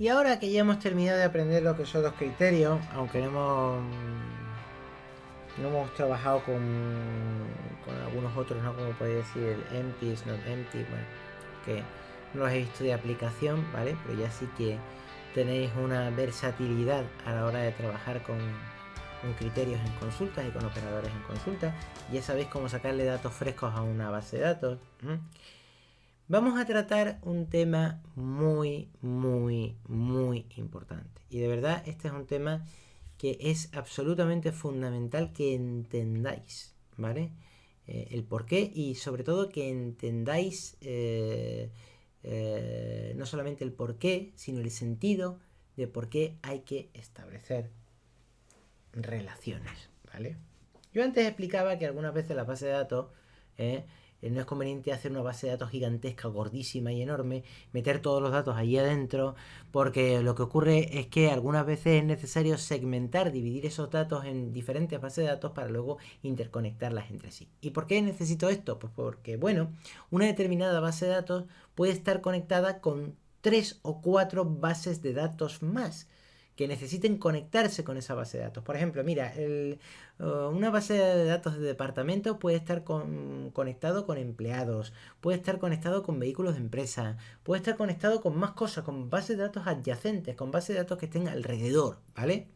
Y ahora que ya hemos terminado de aprender lo que son los criterios, aunque no hemos trabajado con algunos otros, ¿no? Como puede decir el empty, not empty, bueno, que no los he visto de aplicación, ¿vale? Pero ya sí que tenéis una versatilidad a la hora de trabajar con criterios en consultas y con operadores en consultas. Ya sabéis cómo sacarle datos frescos a una base de datos. Vamos a tratar un tema muy, muy, muy importante. Y de verdad, este es un tema que es absolutamente fundamental que entendáis, ¿vale? El porqué y sobre todo que entendáis no solamente el porqué, sino el sentido de por qué hay que establecer relaciones, ¿vale? Yo antes explicaba que algunas veces la base de datos no es conveniente hacer una base de datos gigantesca, gordísima y enorme, meter todos los datos allí adentro, porque lo que ocurre es que algunas veces es necesario segmentar, dividir esos datos en diferentes bases de datos para luego interconectarlas entre sí. ¿Y por qué necesito esto? Pues porque, bueno, una determinada base de datos puede estar conectada con 3 o 4 bases de datos más que necesiten conectarse con esa base de datos. Por ejemplo, mira, una base de datos de departamento puede estar conectado con empleados, puede estar conectado con vehículos de empresa, puede estar conectado con más cosas, con bases de datos adyacentes, con bases de datos que estén alrededor, ¿vale?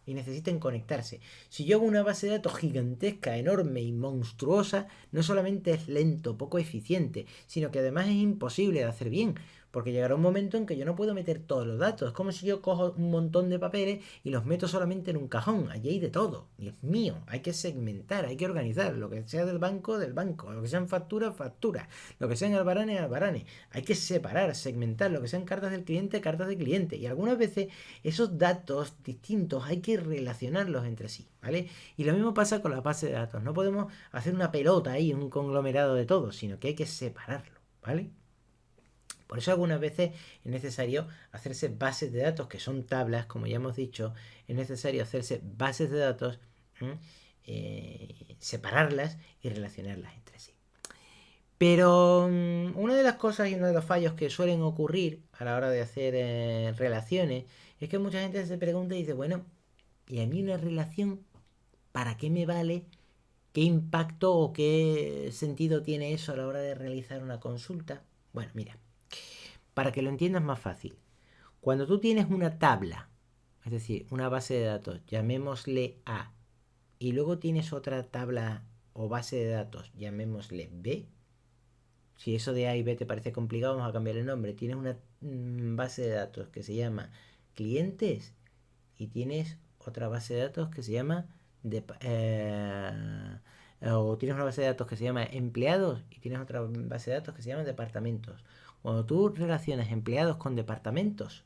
Y necesiten conectarse. Si yo hago una base de datos gigantesca, enorme y monstruosa, no solamente es lento, poco eficiente, sino que además es imposible de hacer bien. Porque llegará un momento en que yo no puedo meter todos los datos. Es como si yo cojo un montón de papeles y los meto solamente en un cajón. Allí hay de todo. Y es mío. Hay que segmentar, hay que organizar. Lo que sea del banco, del banco. Lo que sean facturas, facturas. Lo que sean albaranes, albaranes. Hay que separar, segmentar. Lo que sean cartas del cliente, cartas del cliente. Y algunas veces esos datos distintos hay que relacionarlos entre sí, ¿vale? Y lo mismo pasa con la base de datos. No podemos hacer una pelota ahí, un conglomerado de todo, sino que hay que separarlo, ¿vale? Por eso algunas veces es necesario hacerse bases de datos, que son tablas, como ya hemos dicho, es necesario hacerse bases de datos, separarlas y relacionarlas entre sí. Pero una de las cosas y uno de los fallos que suelen ocurrir a la hora de hacer relaciones es que mucha gente se pregunta y dice, bueno, ¿y a mí una relación para qué me vale? ¿Qué impacto o qué sentido tiene eso a la hora de realizar una consulta? Bueno, mira, para que lo entiendas más fácil. Cuando tú tienes una tabla, es decir, una base de datos, llamémosle A, y luego tienes otra tabla o base de datos, llamémosle B, si eso de A y B te parece complicado, vamos a cambiar el nombre. Tienes una base de datos que se llama clientes y tienes otra base de datos que se llama o tienes una base de datos que se llama empleados y tienes otra base de datos que se llama departamentos. Cuando tú relacionas empleados con departamentos,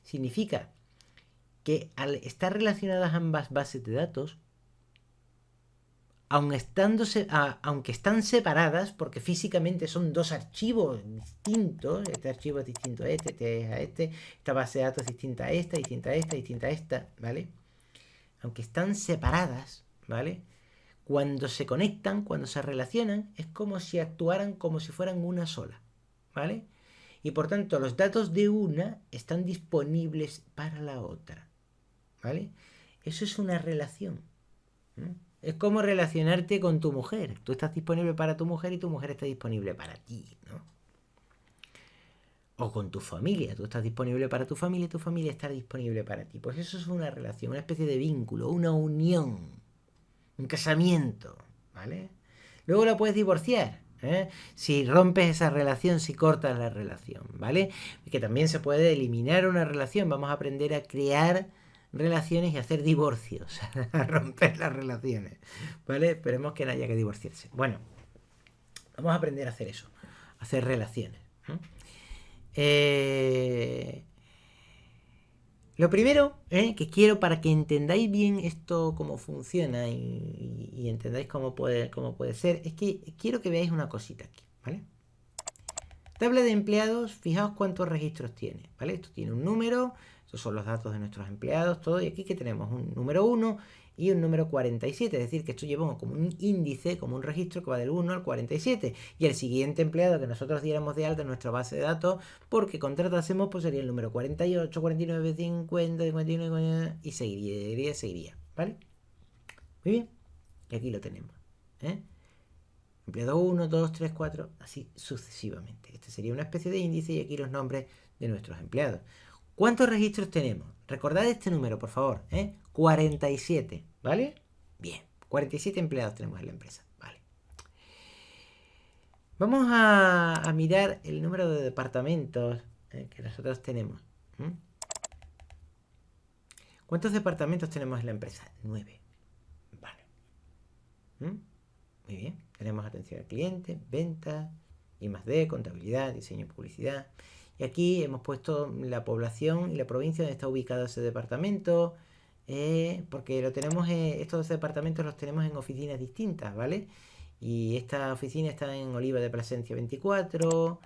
significa que al estar relacionadas ambas bases de datos, aunque están separadas, porque físicamente son dos archivos distintos, este archivo es distinto a este, esta base de datos es distinta a esta, distinta a esta, distinta a esta, ¿vale? Aunque están separadas, ¿vale? Cuando se conectan, cuando se relacionan, es como si actuaran como si fueran una sola, ¿vale? Y por tanto, los datos de una están disponibles para la otra, ¿vale? Eso es una relación, ¿no? Es como relacionarte con tu mujer. Tú estás disponible para tu mujer y tu mujer está disponible para ti, ¿no? O con tu familia. Tú estás disponible para tu familia y tu familia está disponible para ti. Pues eso es una relación, una especie de vínculo, una unión, un casamiento, ¿vale? Luego la puedes divorciar, ¿eh? Si rompes esa relación, si cortas la relación, ¿vale? Que también se puede eliminar una relación. Vamos a aprender a crear relaciones y hacer divorcios, a romper las relaciones, ¿vale? Esperemos que no haya que divorciarse. Bueno, vamos a aprender a hacer eso, a hacer relaciones. Lo primero que quiero para que entendáis bien esto, cómo funciona y entendáis cómo puede ser, es que quiero que veáis una cosita aquí, ¿vale? Tabla de empleados, fijaos cuántos registros tiene, ¿vale? Esto tiene un número, estos son los datos de nuestros empleados, todo, y aquí que tenemos un número 1 y un número 47, es decir, que esto llevamos como un índice, como un registro que va del 1 al 47, y el siguiente empleado que nosotros diéramos de alta en nuestra base de datos, porque contratásemos, pues sería el número 48, 49, 50, 59, y seguiría, ¿vale? Muy bien, y aquí lo tenemos, ¿eh? Empleado 1, 2, 3, 4, así sucesivamente. Este sería una especie de índice y aquí los nombres de nuestros empleados. ¿Cuántos registros tenemos? Recordad este número, por favor, 47, ¿vale? Bien, 47 empleados tenemos en la empresa, ¿vale? Vamos a mirar el número de departamentos que nosotros tenemos. ¿Cuántos departamentos tenemos en la empresa? 9. Vale. Muy bien. Tenemos atención al cliente, ventas, I+D, contabilidad, diseño y publicidad. Y aquí hemos puesto la población y la provincia donde está ubicado ese departamento, porque lo tenemos, estos departamentos los tenemos en oficinas distintas, ¿vale? Y esta oficina está en Oliva de Plasencia 24,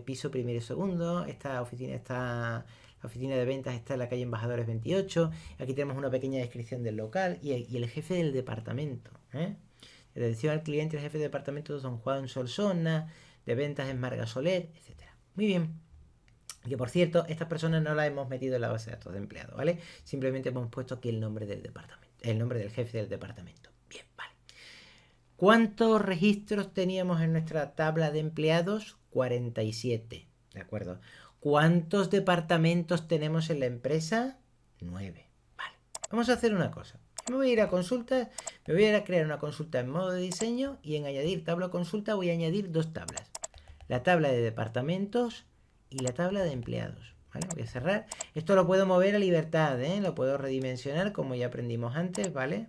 piso primero y segundo. Esta oficina está, la oficina de ventas está en la calle Embajadores 28. Aquí tenemos una pequeña descripción del local y el jefe del departamento, Atención al cliente, el jefe de departamento son Juan Solsona, de ventas es Marga Soler, etc. Muy bien. Que por cierto, estas personas no las hemos metido en la base de datos de empleados, ¿vale? Simplemente hemos puesto aquí el nombre del departamento, el nombre del jefe del departamento. Bien, vale. ¿Cuántos registros teníamos en nuestra tabla de empleados? 47, ¿de acuerdo? ¿Cuántos departamentos tenemos en la empresa? 9. Vale. Vamos a hacer una cosa. Me voy a ir a consultas, me voy a ir a crear una consulta en modo de diseño y en añadir tabla consulta voy a añadir dos tablas. La tabla de departamentos y la tabla de empleados. ¿Vale? Voy a cerrar. Esto lo puedo mover a libertad, lo puedo redimensionar como ya aprendimos antes, ¿vale?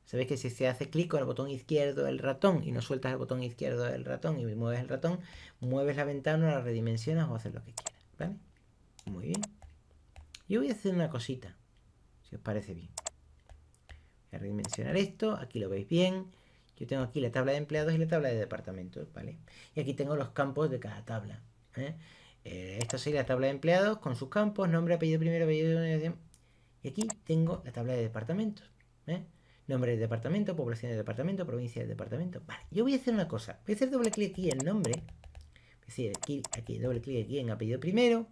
Sabéis que si se hace clic con el botón izquierdo del ratón y no sueltas el botón izquierdo del ratón y mueves el ratón, mueves la ventana, la redimensionas o haces lo que quieras, ¿vale? Muy bien. Yo voy a hacer una cosita, si os parece bien. Voy a redimensionar esto, aquí lo veis bien. Yo tengo aquí la tabla de empleados y la tabla de departamentos, ¿vale? Y aquí tengo los campos de cada tabla. Esta sería la tabla de empleados con sus campos, nombre, apellido primero, apellido. Y aquí tengo la tabla de departamentos. Nombre del departamento, población del departamento, provincia del departamento. Vale, yo voy a hacer una cosa. Voy a hacer doble clic aquí en nombre. Voy a hacer aquí doble clic aquí en apellido primero.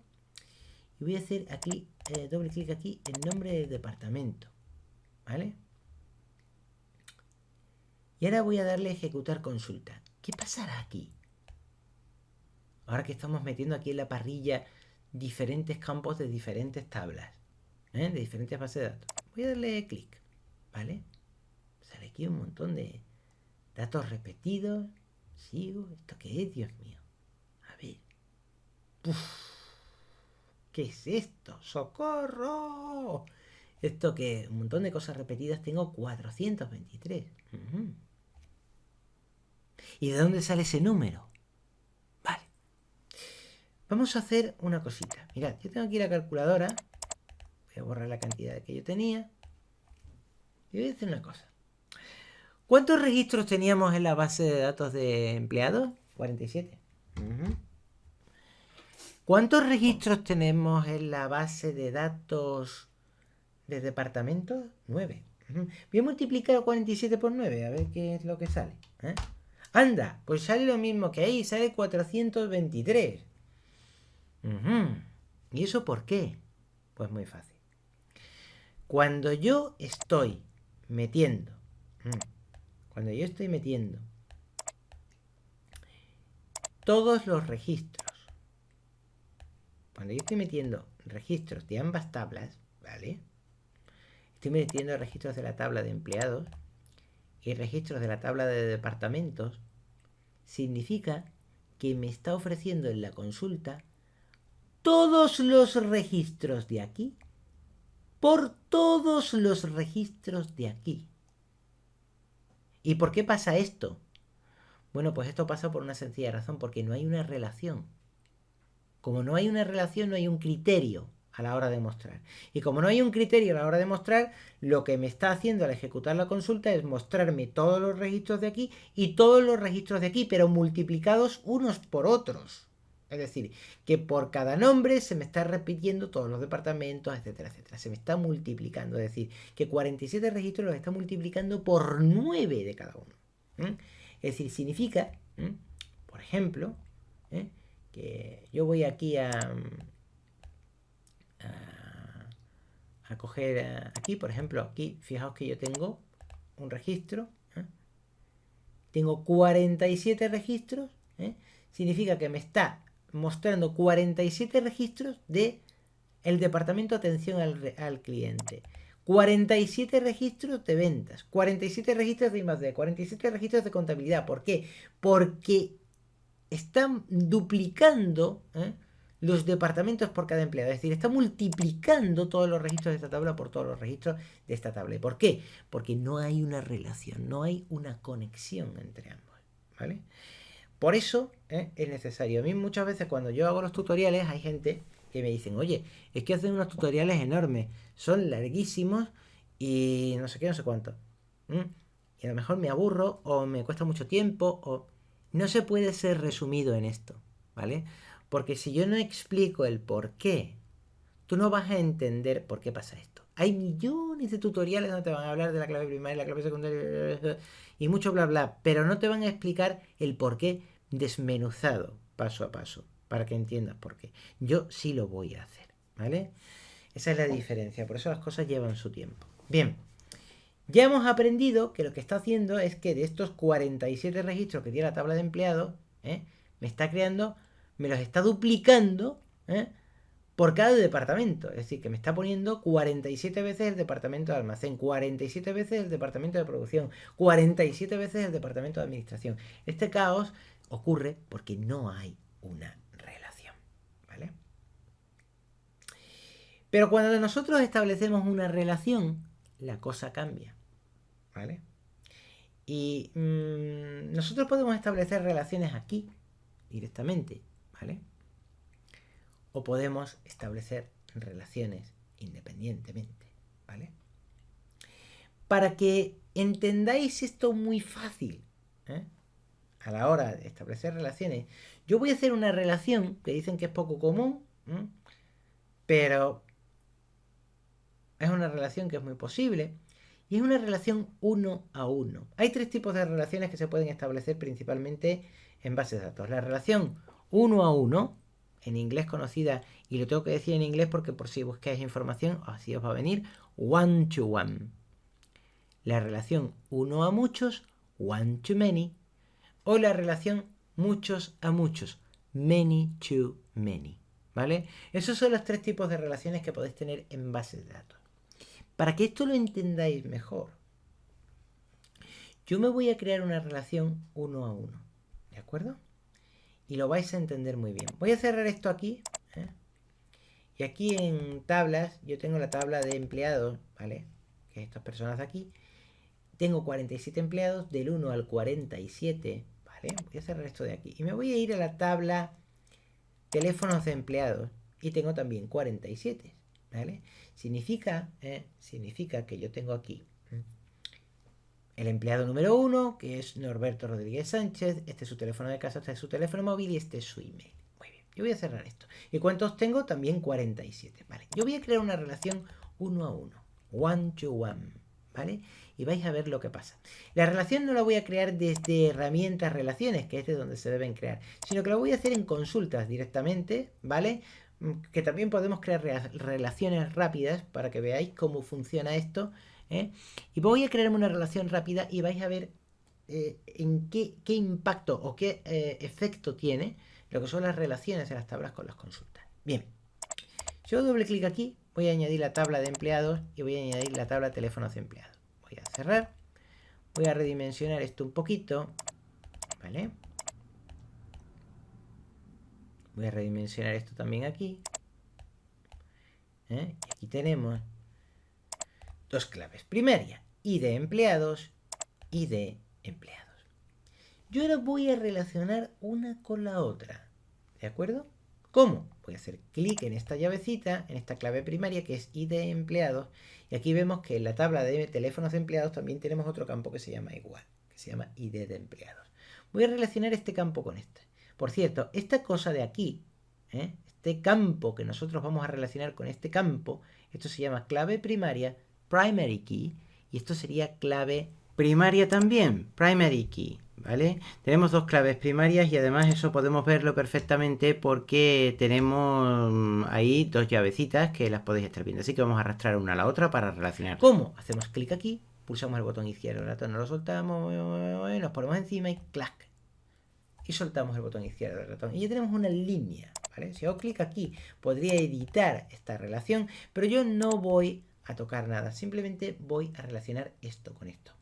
Y voy a hacer aquí doble clic aquí en nombre del departamento. ¿Vale? Y ahora voy a darle a ejecutar consulta. ¿Qué pasará aquí? Ahora que estamos metiendo aquí en la parrilla diferentes campos de diferentes tablas, de diferentes bases de datos. Voy a darle clic, ¿vale? Sale aquí un montón de datos repetidos. Sigo. ¿Esto qué es, Dios mío? A ver. ¡Puf! ¿Qué es esto? ¡Socorro! ¿Esto qué? Un montón de cosas repetidas. Tengo 423. ¿Y de dónde sale ese número? Vale. Vamos a hacer una cosita. Mirad, yo tengo aquí la calculadora. Voy a borrar la cantidad que yo tenía. Y voy a hacer una cosa. ¿Cuántos registros teníamos en la base de datos de empleados? 47. ¿Cuántos registros tenemos en la base de datos de departamentos? 9. Voy a multiplicar 47 por 9, a ver qué es lo que sale. Anda, pues sale lo mismo que ahí, sale 423. ¿Y eso por qué? Pues muy fácil. Cuando yo estoy metiendo todos los registros, cuando yo estoy metiendo registros de ambas tablas, ¿vale? Estoy metiendo registros de la tabla de empleados y registros de la tabla de departamentos, significa que me está ofreciendo en la consulta todos los registros de aquí por todos los registros de aquí. ¿Y por qué pasa esto? Bueno, pues esto pasa por una sencilla razón, porque no hay una relación. Como no hay una relación, no hay un criterio. a la hora de mostrar. Y como no hay un criterio a la hora de mostrar, lo que me está haciendo al ejecutar la consulta es mostrarme todos los registros de aquí y todos los registros de aquí, pero multiplicados unos por otros. Es decir, que por cada nombre se me está repitiendo todos los departamentos, etcétera, etcétera. Se me está multiplicando. Es decir, que 47 registros los está multiplicando por 9 de cada uno. Es decir, significa, por ejemplo, que yo voy aquí a coger aquí, por ejemplo, aquí, fijaos que yo tengo un registro, tengo 47 registros, significa que me está mostrando 47 registros de el departamento de atención al cliente, 47 registros de ventas, 47 registros de I+D, 47 registros de contabilidad. ¿Por qué? Porque están duplicando los departamentos por cada empleado. Es decir, está multiplicando todos los registros de esta tabla por todos los registros de esta tabla. ¿Y por qué? Porque no hay una relación, no hay una conexión entre ambos. ¿Vale? Por eso es necesario. A mí muchas veces cuando yo hago los tutoriales hay gente que me dicen, oye, es que hacen unos tutoriales enormes, son larguísimos y no sé qué, no sé cuánto. Y a lo mejor me aburro o me cuesta mucho tiempo o... No se puede ser resumido en esto, ¿vale? Porque si yo no explico el por qué, tú no vas a entender por qué pasa esto. Hay millones de tutoriales donde te van a hablar de la clave primaria, la clave secundaria y mucho bla bla, pero no te van a explicar el por qué desmenuzado, paso a paso, para que entiendas por qué. Yo sí lo voy a hacer, ¿vale? Esa es la diferencia, por eso las cosas llevan su tiempo. Bien, ya hemos aprendido que lo que está haciendo es que de estos 47 registros que tiene la tabla de empleados, me está creando, me los está duplicando, por cada departamento. Es decir, que me está poniendo 47 veces el departamento de almacén, 47 veces el departamento de producción, 47 veces el departamento de administración. Este caos ocurre porque no hay una relación, ¿vale? Pero cuando nosotros establecemos una relación, la cosa cambia, ¿vale? Y nosotros podemos establecer relaciones aquí, directamente, ¿vale? O podemos establecer relaciones independientemente, ¿vale? Para que entendáis esto muy fácil, a la hora de establecer relaciones, yo voy a hacer una relación que dicen que es poco común, pero es una relación que es muy posible, y es una relación 1 a 1. Hay 3 tipos de relaciones que se pueden establecer principalmente en bases de datos. La relación 1 a 1, en inglés conocida, y lo tengo que decir en inglés porque por si buscáis información, así os va a venir, one to one. La relación 1 a muchos, one to many, o la relación muchos a muchos, many to many, ¿vale? Esos son los 3 tipos de relaciones que podéis tener en bases de datos. Para que esto lo entendáis mejor, yo me voy a crear una relación 1 a 1, ¿de acuerdo? Y lo vais a entender muy bien. Voy a cerrar esto aquí, y aquí en tablas, yo tengo la tabla de empleados, ¿vale? Que estas personas de aquí. Tengo 47 empleados, del 1 al 47, ¿vale? Voy a cerrar esto de aquí. Y me voy a ir a la tabla teléfonos de empleados, y tengo también 47, ¿vale? Significa que yo tengo aquí el empleado número 1, que es Norberto Rodríguez Sánchez. Este es su teléfono de casa, este es su teléfono móvil y este es su email. Muy bien, yo voy a cerrar esto. ¿Y cuántos tengo? También 47, ¿vale? Yo voy a crear una relación 1 a 1, one to one, ¿vale? Y vais a ver lo que pasa. La relación no la voy a crear desde herramientas relaciones, que es de donde se deben crear, sino que la voy a hacer en consultas directamente, ¿vale? Que también podemos crear relaciones rápidas para que veáis cómo funciona esto, y voy a crearme una relación rápida y vais a ver en qué impacto o qué efecto tiene lo que son las relaciones en las tablas con las consultas. Bien, yo doble clic aquí, voy a añadir la tabla de empleados y voy a añadir la tabla de teléfonos de empleados. Voy a cerrar, voy a redimensionar esto un poquito, ¿vale? Voy a redimensionar esto también aquí. Y aquí tenemos 2 claves. Primera, ID de empleados, ID de empleados. Yo ahora voy a relacionar una con la otra, ¿de acuerdo? ¿Cómo? Voy a hacer clic en esta llavecita, en esta clave primaria que es ID empleados, y aquí vemos que en la tabla de teléfonos de empleados también tenemos otro campo que se llama igual, que se llama ID de empleados. Voy a relacionar este campo con este. Por cierto, esta cosa de aquí, este campo que nosotros vamos a relacionar con este campo, esto se llama clave primaria, primary key, y esto sería clave primaria también, primary key, ¿vale? Tenemos dos claves primarias y además eso podemos verlo perfectamente porque tenemos ahí dos llavecitas que las podéis estar viendo. Así que vamos a arrastrar una a la otra para relacionar. ¿Cómo? Hacemos clic aquí, pulsamos el botón izquierdo del ratón, nos lo soltamos, nos ponemos encima y clac. Y soltamos el botón izquierdo del ratón. Y ya tenemos una línea, ¿vale? Si hago clic aquí, podría editar esta relación, pero yo no voy a tocar nada. Simplemente voy a relacionar esto con esto.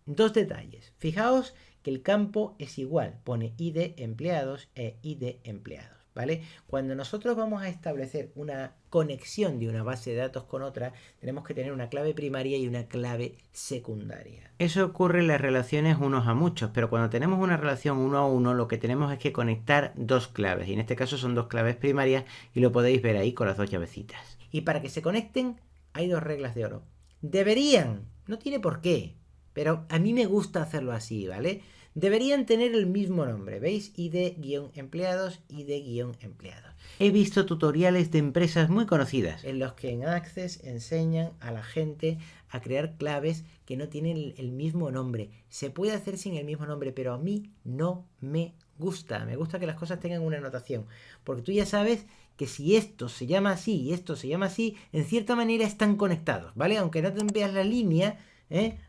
Dos detalles. Fijaos que el campo es igual. Pone ID empleados e ID empleados, ¿vale? Cuando nosotros vamos a establecer una conexión de una base de datos con otra, tenemos que tener una clave primaria y una clave secundaria. Eso ocurre en las relaciones unos a muchos, pero cuando tenemos una relación uno a uno, lo que tenemos es que conectar dos claves. Y en este caso son dos claves primarias y lo podéis ver ahí con las dos llavecitas. Y para que se conecten hay dos reglas de oro. Deberían, no tiene por qué, pero a mí me gusta hacerlo así, ¿vale? Deberían tener el mismo nombre, ¿veis? ID-empleados, ID-empleados. He visto tutoriales de empresas muy conocidas en los que en Access enseñan a la gente a crear claves que no tienen el mismo nombre. Se puede hacer sin el mismo nombre, pero a mí no me gusta. Me gusta que las cosas tengan una anotación, porque tú ya sabes que si esto se llama así y esto se llama así, en cierta manera están conectados, ¿vale? Aunque no te veas la línea,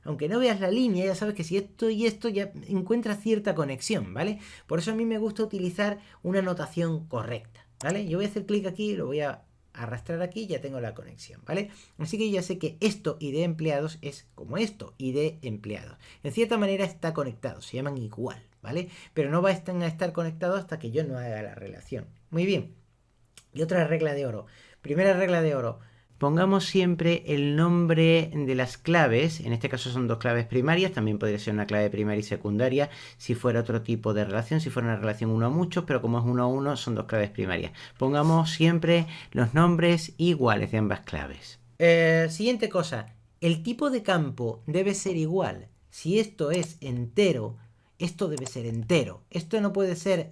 aunque no veas la línea, ya sabes que si esto y esto ya encuentra cierta conexión, ¿vale? Por eso a mí me gusta utilizar una notación correcta, ¿vale? Yo voy a hacer clic aquí, lo voy a arrastrar aquí y ya tengo la conexión, ¿vale? Así que ya sé que esto ID empleados es como esto, ID empleados. En cierta manera está conectado, se llaman igual, ¿vale? Pero no van a estar conectados hasta que yo no haga la relación. Muy bien. Y otra regla de oro. Primera regla de oro. Pongamos siempre el nombre de las claves, en este caso son dos claves primarias, también podría ser una clave primaria y secundaria si fuera otro tipo de relación, si fuera una relación uno a muchos, pero como es uno a uno son dos claves primarias. Pongamos siempre los nombres iguales de ambas claves. Siguiente cosa, el tipo de campo debe ser igual. Si esto es entero, esto debe ser entero. Esto no puede ser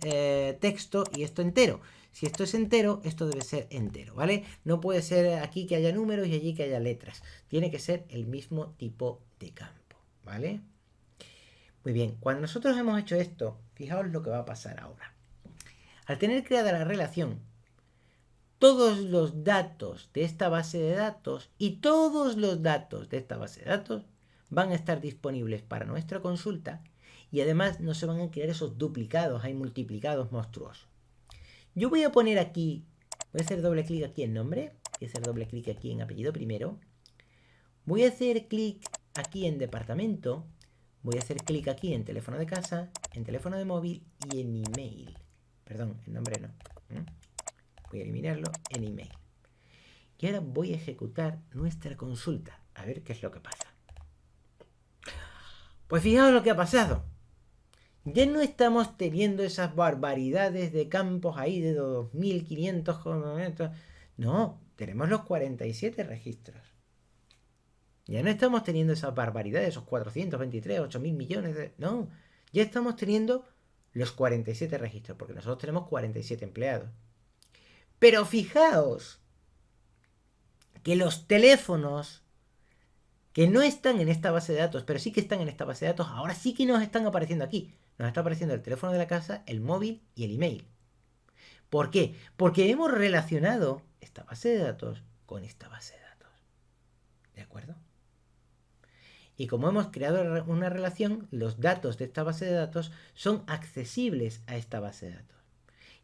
texto y esto entero. Si esto es entero, esto debe ser entero, ¿vale? No puede ser aquí que haya números y allí que haya letras. Tiene que ser el mismo tipo de campo, ¿vale? Muy bien, cuando nosotros hemos hecho esto, fijaos lo que va a pasar ahora. Al tener creada la relación, todos los datos de esta base de datos y todos los datos de esta base de datos van a estar disponibles para nuestra consulta y además no se van a crear esos duplicados, hay multiplicados monstruosos. Yo voy a poner aquí, voy a hacer doble clic aquí en nombre, voy a hacer doble clic aquí en apellido primero, voy a hacer clic aquí en departamento, voy a hacer clic aquí en teléfono de casa, en teléfono de móvil y en email. Perdón, en nombre no. Voy a eliminarlo en email. Y ahora voy a ejecutar nuestra consulta, a ver qué es lo que pasa. Pues fijaos lo que ha pasado. Ya no estamos teniendo esas barbaridades de campos ahí de 2500. No, tenemos los 47 registros. Ya no estamos teniendo esas barbaridades, esos 423, 8.000 millones de... No, ya estamos teniendo los 47 registros, porque nosotros tenemos 47 empleados. Pero fijaos que los teléfonos que no están en esta base de datos, pero sí que están en esta base de datos, ahora sí que nos están apareciendo aquí. Nos está apareciendo el teléfono de la casa, el móvil y el email. ¿Por qué? Porque hemos relacionado esta base de datos con esta base de datos. ¿De acuerdo? Y como hemos creado una relación, los datos de esta base de datos son accesibles a esta base de datos.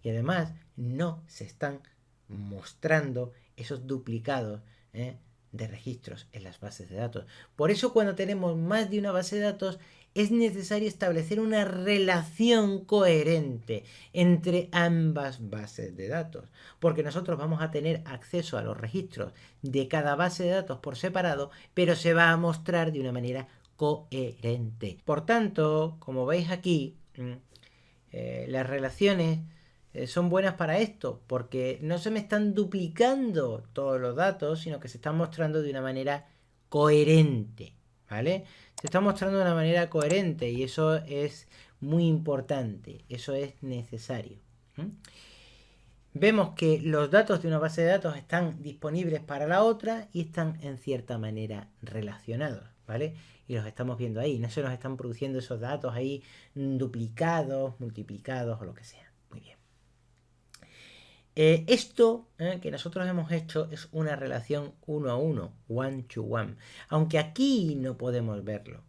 Y además no se están mostrando esos duplicados de registros en las bases de datos. Por eso cuando tenemos más de una base de datos es necesario establecer una relación coherente entre ambas bases de datos, porque nosotros vamos a tener acceso a los registros de cada base de datos por separado, pero se va a mostrar de una manera coherente. Por tanto, como veis aquí, las relaciones son buenas para esto, porque no se me están duplicando todos los datos, sino que se están mostrando de una manera coherente, ¿vale? Se está mostrando de una manera coherente y eso es muy importante, eso es necesario. Vemos que los datos de una base de datos están disponibles para la otra y están en cierta manera relacionados, ¿vale? Y los estamos viendo ahí, no se nos están produciendo esos datos ahí duplicados, multiplicados o lo que sea. Muy bien. Esto que nosotros hemos hecho es una relación uno a uno, one to one, aunque aquí no podemos verlo.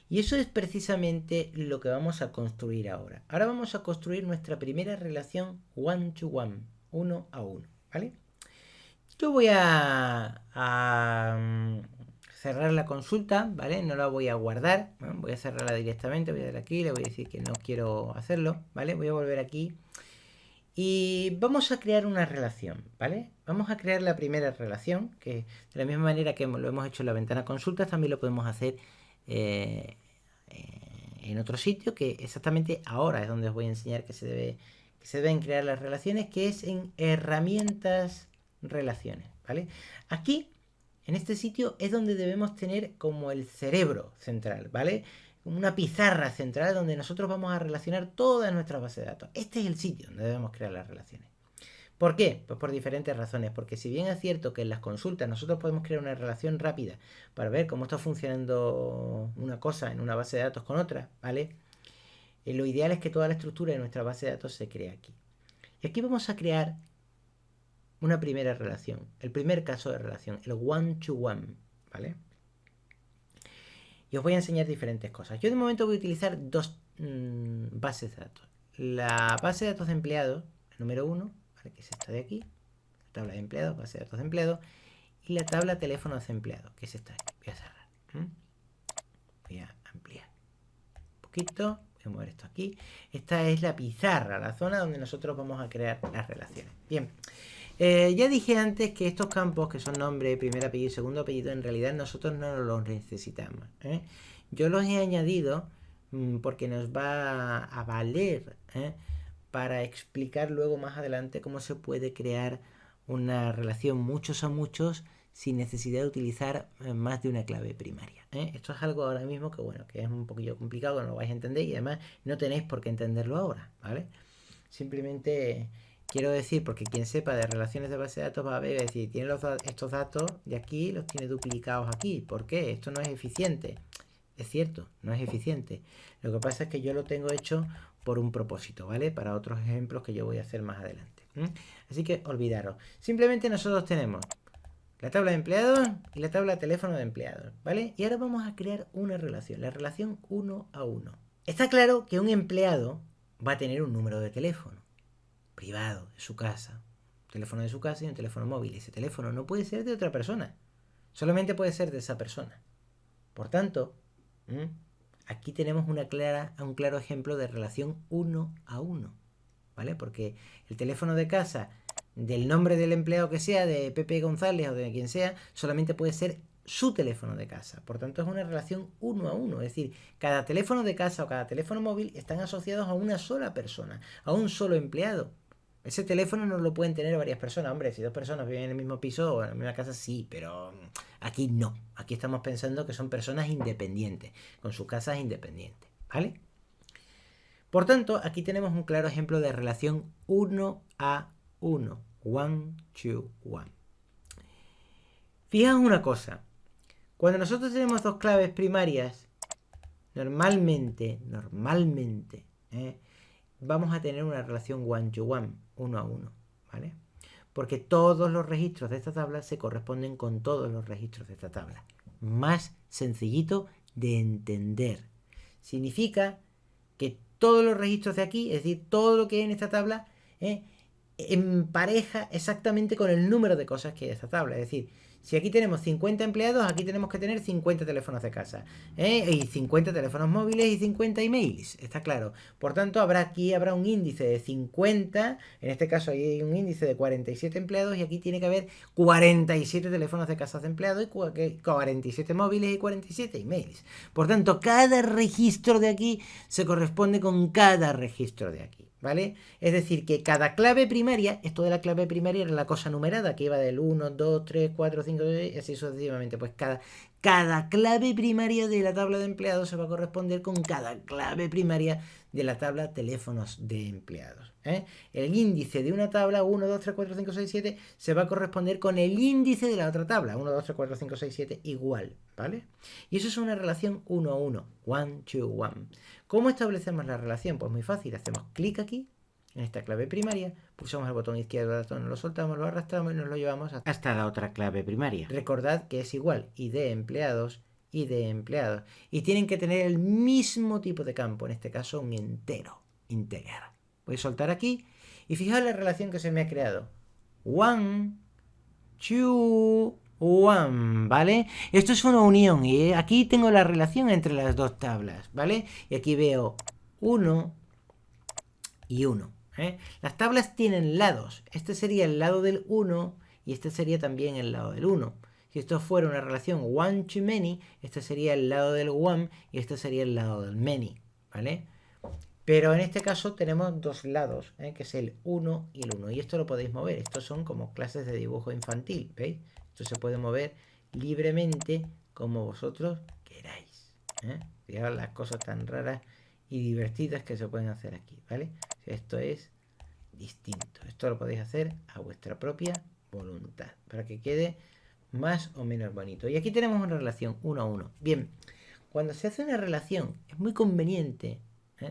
Y eso es precisamente lo que vamos a construir ahora. Ahora vamos a construir nuestra primera relación one to one, uno a uno, ¿vale? Yo voy a cerrar la consulta, ¿vale? No la voy a guardar, ¿no? Voy a cerrarla directamente, voy a dar aquí, le voy a decir que no quiero hacerlo, ¿vale? Voy a volver aquí. Y vamos a crear una relación, ¿vale? Vamos a crear la primera relación, que de la misma manera que lo hemos hecho en la ventana consultas, también lo podemos hacer en otro sitio, que exactamente ahora es donde os voy a enseñar que se deben crear las relaciones, que es en herramientas relaciones, ¿vale? Aquí, en este sitio, es donde debemos tener como el cerebro central, ¿vale? Una pizarra central donde nosotros vamos a relacionar todas nuestras bases de datos. Este es el sitio donde debemos crear las relaciones. ¿Por qué? Pues por diferentes razones. Porque si bien es cierto que en las consultas nosotros podemos crear una relación rápida para ver cómo está funcionando una cosa en una base de datos con otra, ¿vale? Lo ideal es que toda la estructura de nuestra base de datos se cree aquí. Y aquí vamos a crear una primera relación, el primer caso de relación, el one-to-one, ¿vale? Y os voy a enseñar diferentes cosas. Yo de momento voy a utilizar dos bases de datos. La base de datos de empleados, el número 1, ¿vale? Que es esta de aquí. La tabla de empleados, base de datos de empleados. Y la tabla teléfonos de empleados, que es esta de aquí. Voy a cerrar. Voy a ampliar un poquito. Voy a mover esto aquí. Esta es la pizarra, la zona donde nosotros vamos a crear las relaciones. Bien. Ya dije antes que estos campos, que son nombre, primer apellido y segundo apellido, en realidad nosotros no los necesitamos. Yo los he añadido porque nos va a valer para explicar luego más adelante cómo se puede crear una relación muchos a muchos sin necesidad de utilizar más de una clave primaria. Esto es algo ahora mismo que, bueno, que es un poquillo complicado, que no lo vais a entender y además no tenéis por qué entenderlo ahora, ¿vale? Simplemente quiero decir, porque quien sepa de relaciones de base de datos va a ver, es decir, tiene estos datos de aquí, los tiene duplicados aquí. ¿Por qué? Esto no es eficiente. Es cierto, no es eficiente. Lo que pasa es que yo lo tengo hecho por un propósito, ¿vale? Para otros ejemplos que yo voy a hacer más adelante. Así que olvidaros. Simplemente nosotros tenemos la tabla de empleados y la tabla de teléfono de empleados, ¿vale? Y ahora vamos a crear una relación, la relación uno a uno. Está claro que un empleado va a tener un número de teléfono privado de su casa, un teléfono de su casa y un teléfono móvil. Ese teléfono no puede ser de otra persona, solamente puede ser de esa persona. Por tanto, aquí tenemos un claro ejemplo de relación uno a uno, ¿vale? Porque el teléfono de casa del nombre del empleado que sea, de Pepe González o de quien sea, solamente puede ser su teléfono de casa. Por tanto, es una relación uno a uno. Es decir, cada teléfono de casa o cada teléfono móvil están asociados a una sola persona, a un solo empleado. Ese teléfono no lo pueden tener varias personas. Hombre, si dos personas viven en el mismo piso o en la misma casa, sí, pero aquí no. Aquí estamos pensando que son personas independientes, con sus casas independientes, ¿vale? Por tanto, aquí tenemos un claro ejemplo de relación uno a uno. One to one. Fijaos una cosa. Cuando nosotros tenemos dos claves primarias, normalmente, vamos a tener una relación one to one, uno a uno, ¿vale? Porque todos los registros de esta tabla se corresponden con todos los registros de esta tabla. Más sencillito de entender. Significa que todos los registros de aquí, es decir, todo lo que hay en esta tabla, empareja exactamente con el número de cosas que hay en esta tabla. Es decir, si aquí tenemos 50 empleados, aquí tenemos que tener 50 teléfonos de casa, y 50 teléfonos móviles y 50 emails, está claro. Por tanto, aquí habrá un índice de 50, en este caso hay un índice de 47 empleados y aquí tiene que haber 47 teléfonos de casa de empleados y 47 móviles y 47 emails. Por tanto, cada registro de aquí se corresponde con cada registro de aquí. ¿vale? Es decir, que cada clave primaria, esto de la clave primaria era la cosa numerada, que iba del 1, 2, 3, 4, 5, 6, y así sucesivamente. Pues cada clave primaria de la tabla de empleados se va a corresponder con cada clave primaria de la tabla teléfonos de empleados. El índice de una tabla, 1, 2, 3, 4, 5, 6, 7, se va a corresponder con el índice de la otra tabla, 1, 2, 3, 4, 5, 6, 7, igual, ¿vale? Y eso es una relación 1 a 1, 1 to 1. ¿Cómo establecemos la relación? Pues muy fácil, hacemos clic aquí, en esta clave primaria, pulsamos el botón izquierdo del ratón, lo soltamos, lo arrastramos y nos lo llevamos hasta la otra clave primaria. Recordad que es igual ID empleados, ID empleados. Y tienen que tener el mismo tipo de campo, en este caso un entero, integer. Voy a soltar aquí y fijaos la relación que se me ha creado. 1, 2, 1, ¿vale? Esto es una unión y aquí tengo la relación entre las dos tablas, ¿vale? Y aquí veo 1 y 1. Las tablas tienen lados. Este sería el lado del 1 y este sería también el lado del 1. Si esto fuera una relación one to many, este sería el lado del one y este sería el lado del many, ¿vale? Pero en este caso tenemos dos lados, que es el 1 y el 1. Y esto lo podéis mover. Estos son como clases de dibujo infantil, ¿veis? Esto se puede mover libremente como vosotros queráis. Fijaos las cosas tan raras y divertidas que se pueden hacer aquí, ¿vale? Esto es distinto. Esto lo podéis hacer a vuestra propia voluntad, para que quede más o menos bonito. Y aquí tenemos una relación 1 a 1. Bien, cuando se hace una relación es muy conveniente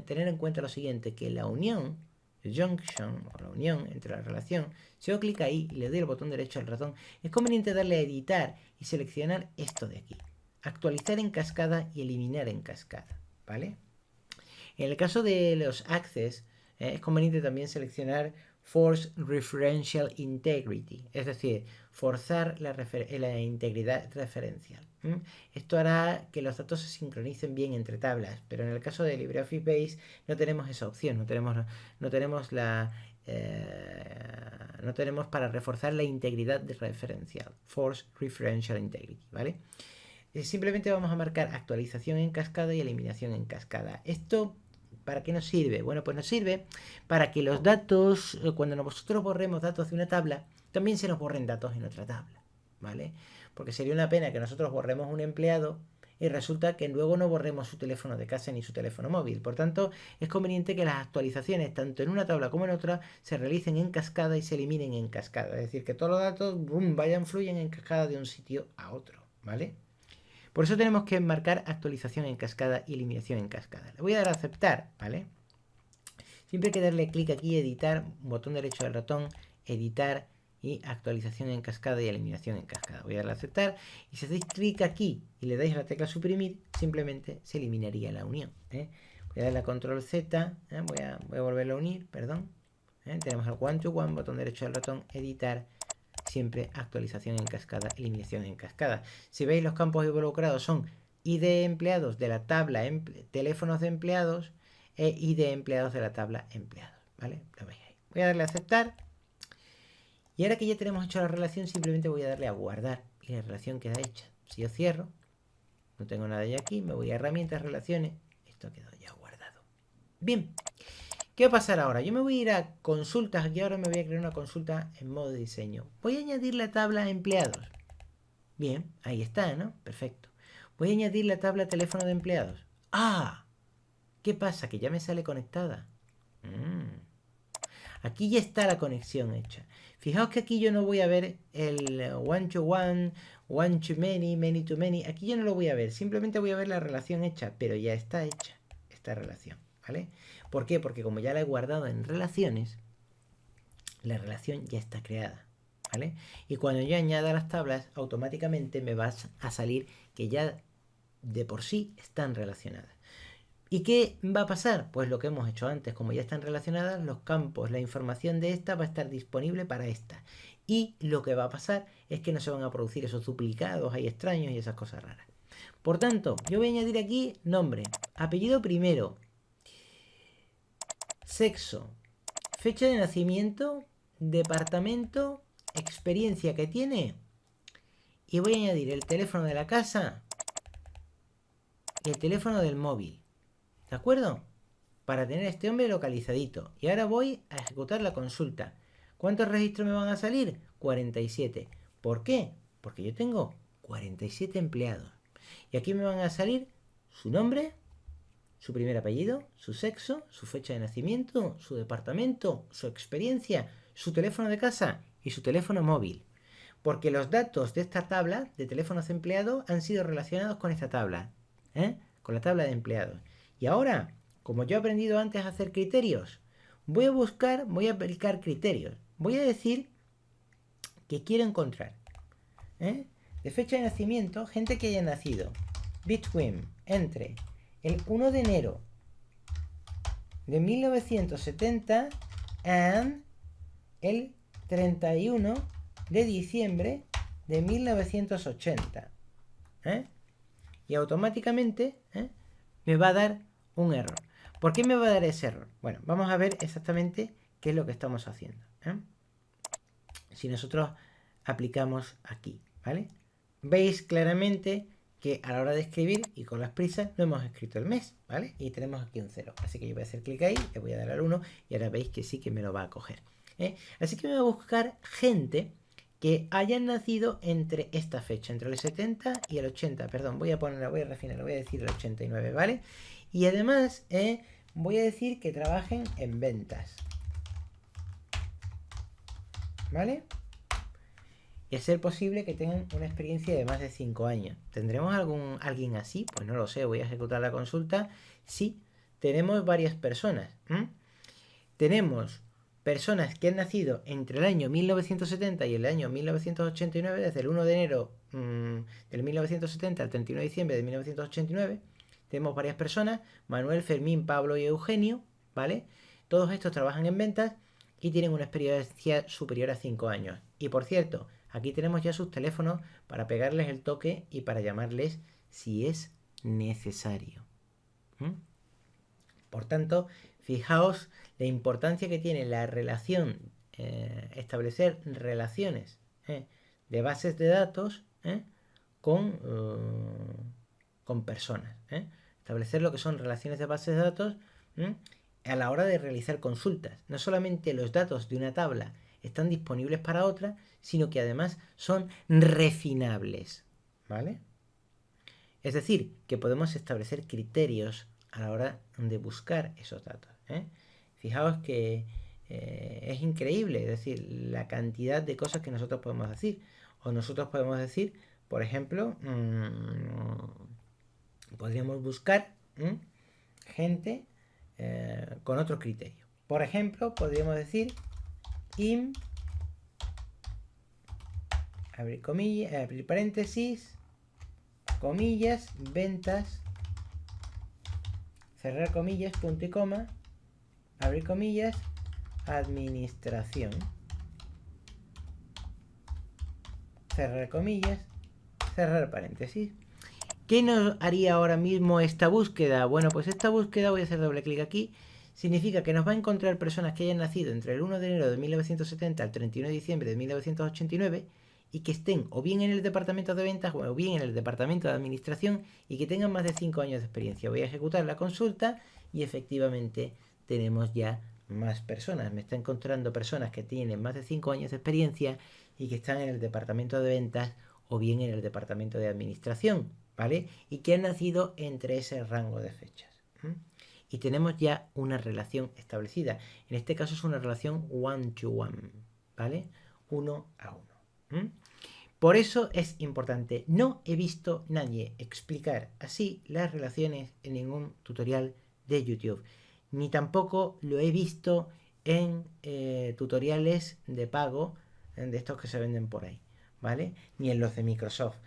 tener en cuenta lo siguiente, que la unión, el junction, o la unión entre la relación, si yo clic ahí y le doy el botón derecho al ratón, es conveniente darle a editar y seleccionar esto de aquí. Actualizar en cascada y eliminar en cascada, ¿vale? En el caso de los access, es conveniente también seleccionar Force Referential Integrity, es decir, forzar la integridad referencial. Esto hará que los datos se sincronicen bien entre tablas, pero en el caso de LibreOffice Base no tenemos esa opción, no tenemos para reforzar la integridad referencial, Force Referential Integrity, ¿vale? Simplemente vamos a marcar actualización en cascada y eliminación en cascada. Esto, ¿para qué nos sirve? Bueno, pues nos sirve para que los datos, cuando nosotros borremos datos de una tabla, también se nos borren datos en otra tabla, ¿vale? Porque sería una pena que nosotros borremos un empleado y resulta que luego no borremos su teléfono de casa ni su teléfono móvil. Por tanto, es conveniente que las actualizaciones, tanto en una tabla como en otra, se realicen en cascada y se eliminen en cascada. Es decir, que todos los datos fluyen en cascada de un sitio a otro, ¿vale? Por eso tenemos que marcar actualización en cascada y eliminación en cascada. Le voy a dar a aceptar, ¿vale? Siempre hay que darle clic aquí, editar, botón derecho del ratón, editar y actualización en cascada y eliminación en cascada. Voy a darle a aceptar y si hacéis clic aquí y le dais a la tecla suprimir, simplemente se eliminaría la unión. Voy a darle a control Z, voy a volverlo a unir, perdón. Tenemos el one to one, botón derecho del ratón, editar, siempre actualización en cascada, eliminación en cascada. Si veis, los campos involucrados son ID empleados de la tabla teléfonos de empleados e ID empleados de la tabla empleados, ¿vale? Lo veis ahí. Voy a darle a aceptar y ahora que ya tenemos hecho la relación, simplemente voy a darle a guardar y la relación queda hecha. Si yo cierro, no tengo nada ya aquí, me voy a herramientas, relaciones, esto quedó ya guardado. Bien. ¿Qué va a pasar ahora? Yo me voy a ir a consultas, aquí ahora me voy a crear una consulta en modo diseño. Voy a añadir la tabla empleados. Bien, ahí está, ¿no? Perfecto. Voy a añadir la tabla teléfono de empleados. ¡Ah! ¿Qué pasa? Que ya me sale conectada. Aquí ya está la conexión hecha. Fijaos que aquí yo no voy a ver el one to one, one to many, many to many. Aquí yo no lo voy a ver. Simplemente voy a ver la relación hecha, pero ya está hecha esta relación, ¿vale? ¿Por qué? Porque como ya la he guardado en relaciones, la relación ya está creada, ¿vale? Y cuando yo añada las tablas, automáticamente me va a salir que ya de por sí están relacionadas. ¿Y qué va a pasar? Pues lo que hemos hecho antes, como ya están relacionadas, los campos, la información de esta va a estar disponible para esta. Y lo que va a pasar es que no se van a producir esos duplicados, hay extraños y esas cosas raras. Por tanto, yo voy a añadir aquí nombre, apellido primero, sexo, fecha de nacimiento, departamento, experiencia que tiene. Y voy a añadir el teléfono de la casa y el teléfono del móvil. ¿De acuerdo? para tener a este hombre localizadito. Y ahora voy a ejecutar la consulta. ¿Cuántos registros me van a salir? 47. ¿Por qué? Porque yo tengo 47 empleados. Y aquí me van a salir su nombre, su primer apellido, su sexo, su fecha de nacimiento, su departamento, su experiencia, su teléfono de casa y su teléfono móvil. Porque los datos de esta tabla de teléfonos empleados han sido relacionados con esta tabla, con la tabla de empleados. Y ahora, como yo he aprendido antes a hacer criterios, voy a aplicar criterios. Voy a decir que quiero encontrar de fecha de nacimiento gente que haya nacido entre el 1 de enero de 1970 y el 31 de diciembre de 1980. Y automáticamente me va a dar un error. ¿Por qué me va a dar ese error? Bueno, vamos a ver exactamente qué es lo que estamos haciendo. Si nosotros aplicamos aquí, ¿vale? Veis claramente que a la hora de escribir y con las prisas no hemos escrito el mes, ¿vale? Y tenemos aquí un 0. Así que yo voy a hacer clic ahí, le voy a dar al 1 y ahora veis que sí que me lo va a coger. Así que me voy a buscar gente que hayan nacido entre esta fecha, entre el 70 y el 80. Perdón, voy a refinar, voy a decir el 89, ¿vale? Y además voy a decir que trabajen en ventas, ¿vale? Y a ser posible que tengan una experiencia de más de 5 años. ¿Tendremos alguien así? Pues no lo sé, voy a ejecutar la consulta. Sí, tenemos varias personas. Tenemos personas que han nacido entre el año 1970 y el año 1989, desde el 1 de enero del 1970 al 31 de diciembre de 1989. Tenemos varias personas, Manuel, Fermín, Pablo y Eugenio, ¿vale? Todos estos trabajan en ventas y tienen una experiencia superior a 5 años. Y por cierto, aquí tenemos ya sus teléfonos para pegarles el toque y para llamarles si es necesario. Por tanto, fijaos la importancia que tiene la relación, establecer relaciones de bases de datos con personas. Establecer lo que son relaciones de bases de datos a la hora de realizar consultas. No solamente los datos de una tabla están disponibles para otra, sino que además son refinables, ¿vale? Es decir, que podemos establecer criterios a la hora de buscar esos datos. Fijaos que es increíble, es decir, la cantidad de cosas que nosotros podemos decir. O nosotros podemos decir, por ejemplo, podríamos buscar gente con otro criterio. Por ejemplo, podríamos decir abrir comillas, abrir paréntesis, comillas, ventas, cerrar comillas, punto y coma, abrir comillas, administración, cerrar comillas, cerrar paréntesis. ¿Qué nos haría ahora mismo esta búsqueda? Bueno, pues esta búsqueda, voy a hacer doble clic aquí, significa que nos va a encontrar personas que hayan nacido entre el 1 de enero de 1970 al 31 de diciembre de 1989 y que estén o bien en el departamento de ventas o bien en el departamento de administración y que tengan más de 5 años de experiencia. Voy a ejecutar la consulta y efectivamente tenemos ya más personas. Me está encontrando personas que tienen más de 5 años de experiencia y que están en el departamento de ventas o bien en el departamento de administración, ¿vale? Y que han nacido entre ese rango de fechas. Y tenemos ya una relación establecida. En este caso es una relación one-to-one, ¿vale? Uno a uno. Por eso es importante. No he visto nadie explicar así las relaciones en ningún tutorial de YouTube. Ni tampoco lo he visto en tutoriales de pago de estos que se venden por ahí, ¿vale? Ni en los de Microsoft.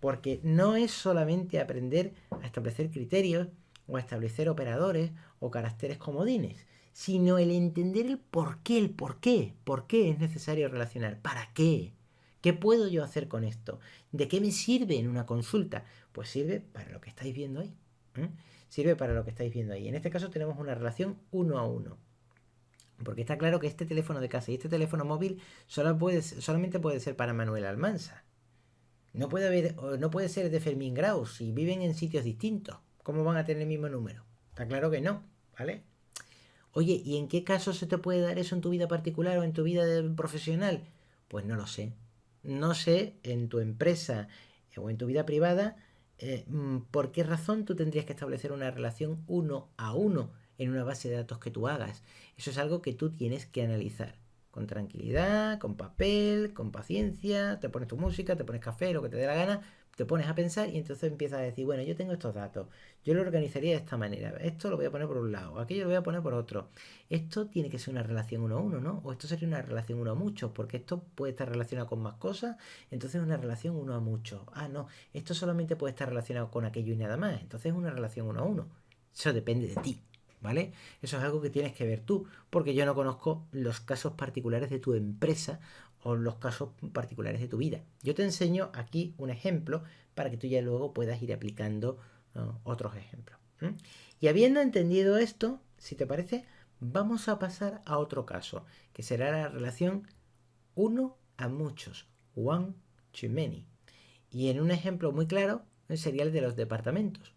Porque no es solamente aprender a establecer criterios o a establecer operadores o caracteres comodines, sino el entender el por qué es necesario relacionar, para qué. ¿Qué puedo yo hacer con esto? ¿De qué me sirve en una consulta? Pues sirve para lo que estáis viendo ahí. Sirve para lo que estáis viendo ahí. En este caso tenemos una relación 1 a 1. Porque está claro que este teléfono de casa y este teléfono móvil solamente puede ser para Manuel Almansa. No puede ser de Fermín Grau si viven en sitios distintos. ¿Cómo van a tener el mismo número? Está claro que no, ¿vale? Oye, ¿y en qué caso se te puede dar eso en tu vida particular o en tu vida profesional? Pues no lo sé. No sé en tu empresa o en tu vida privada por qué razón tú tendrías que establecer una relación uno a uno en una base de datos que tú hagas. Eso es algo que tú tienes que analizar con tranquilidad, con papel, con paciencia, te pones tu música, te pones café, lo que te dé la gana, te pones a pensar y entonces empiezas a decir, bueno, yo tengo estos datos, yo lo organizaría de esta manera, esto lo voy a poner por un lado, aquello lo voy a poner por otro. Esto tiene que ser una relación uno a uno, ¿no? O esto sería una relación uno a muchos, porque esto puede estar relacionado con más cosas, entonces es una relación uno a muchos. Ah, no, esto solamente puede estar relacionado con aquello y nada más, entonces es una relación uno a uno. Eso depende de ti. ¿Vale? Eso es algo que tienes que ver tú, porque yo no conozco los casos particulares de tu empresa o los casos particulares de tu vida. Yo te enseño aquí un ejemplo para que tú ya luego puedas ir aplicando otros ejemplos. Y habiendo entendido esto, si te parece, vamos a pasar a otro caso, que será la relación uno a muchos, one to many. Y en un ejemplo muy claro sería el de los departamentos.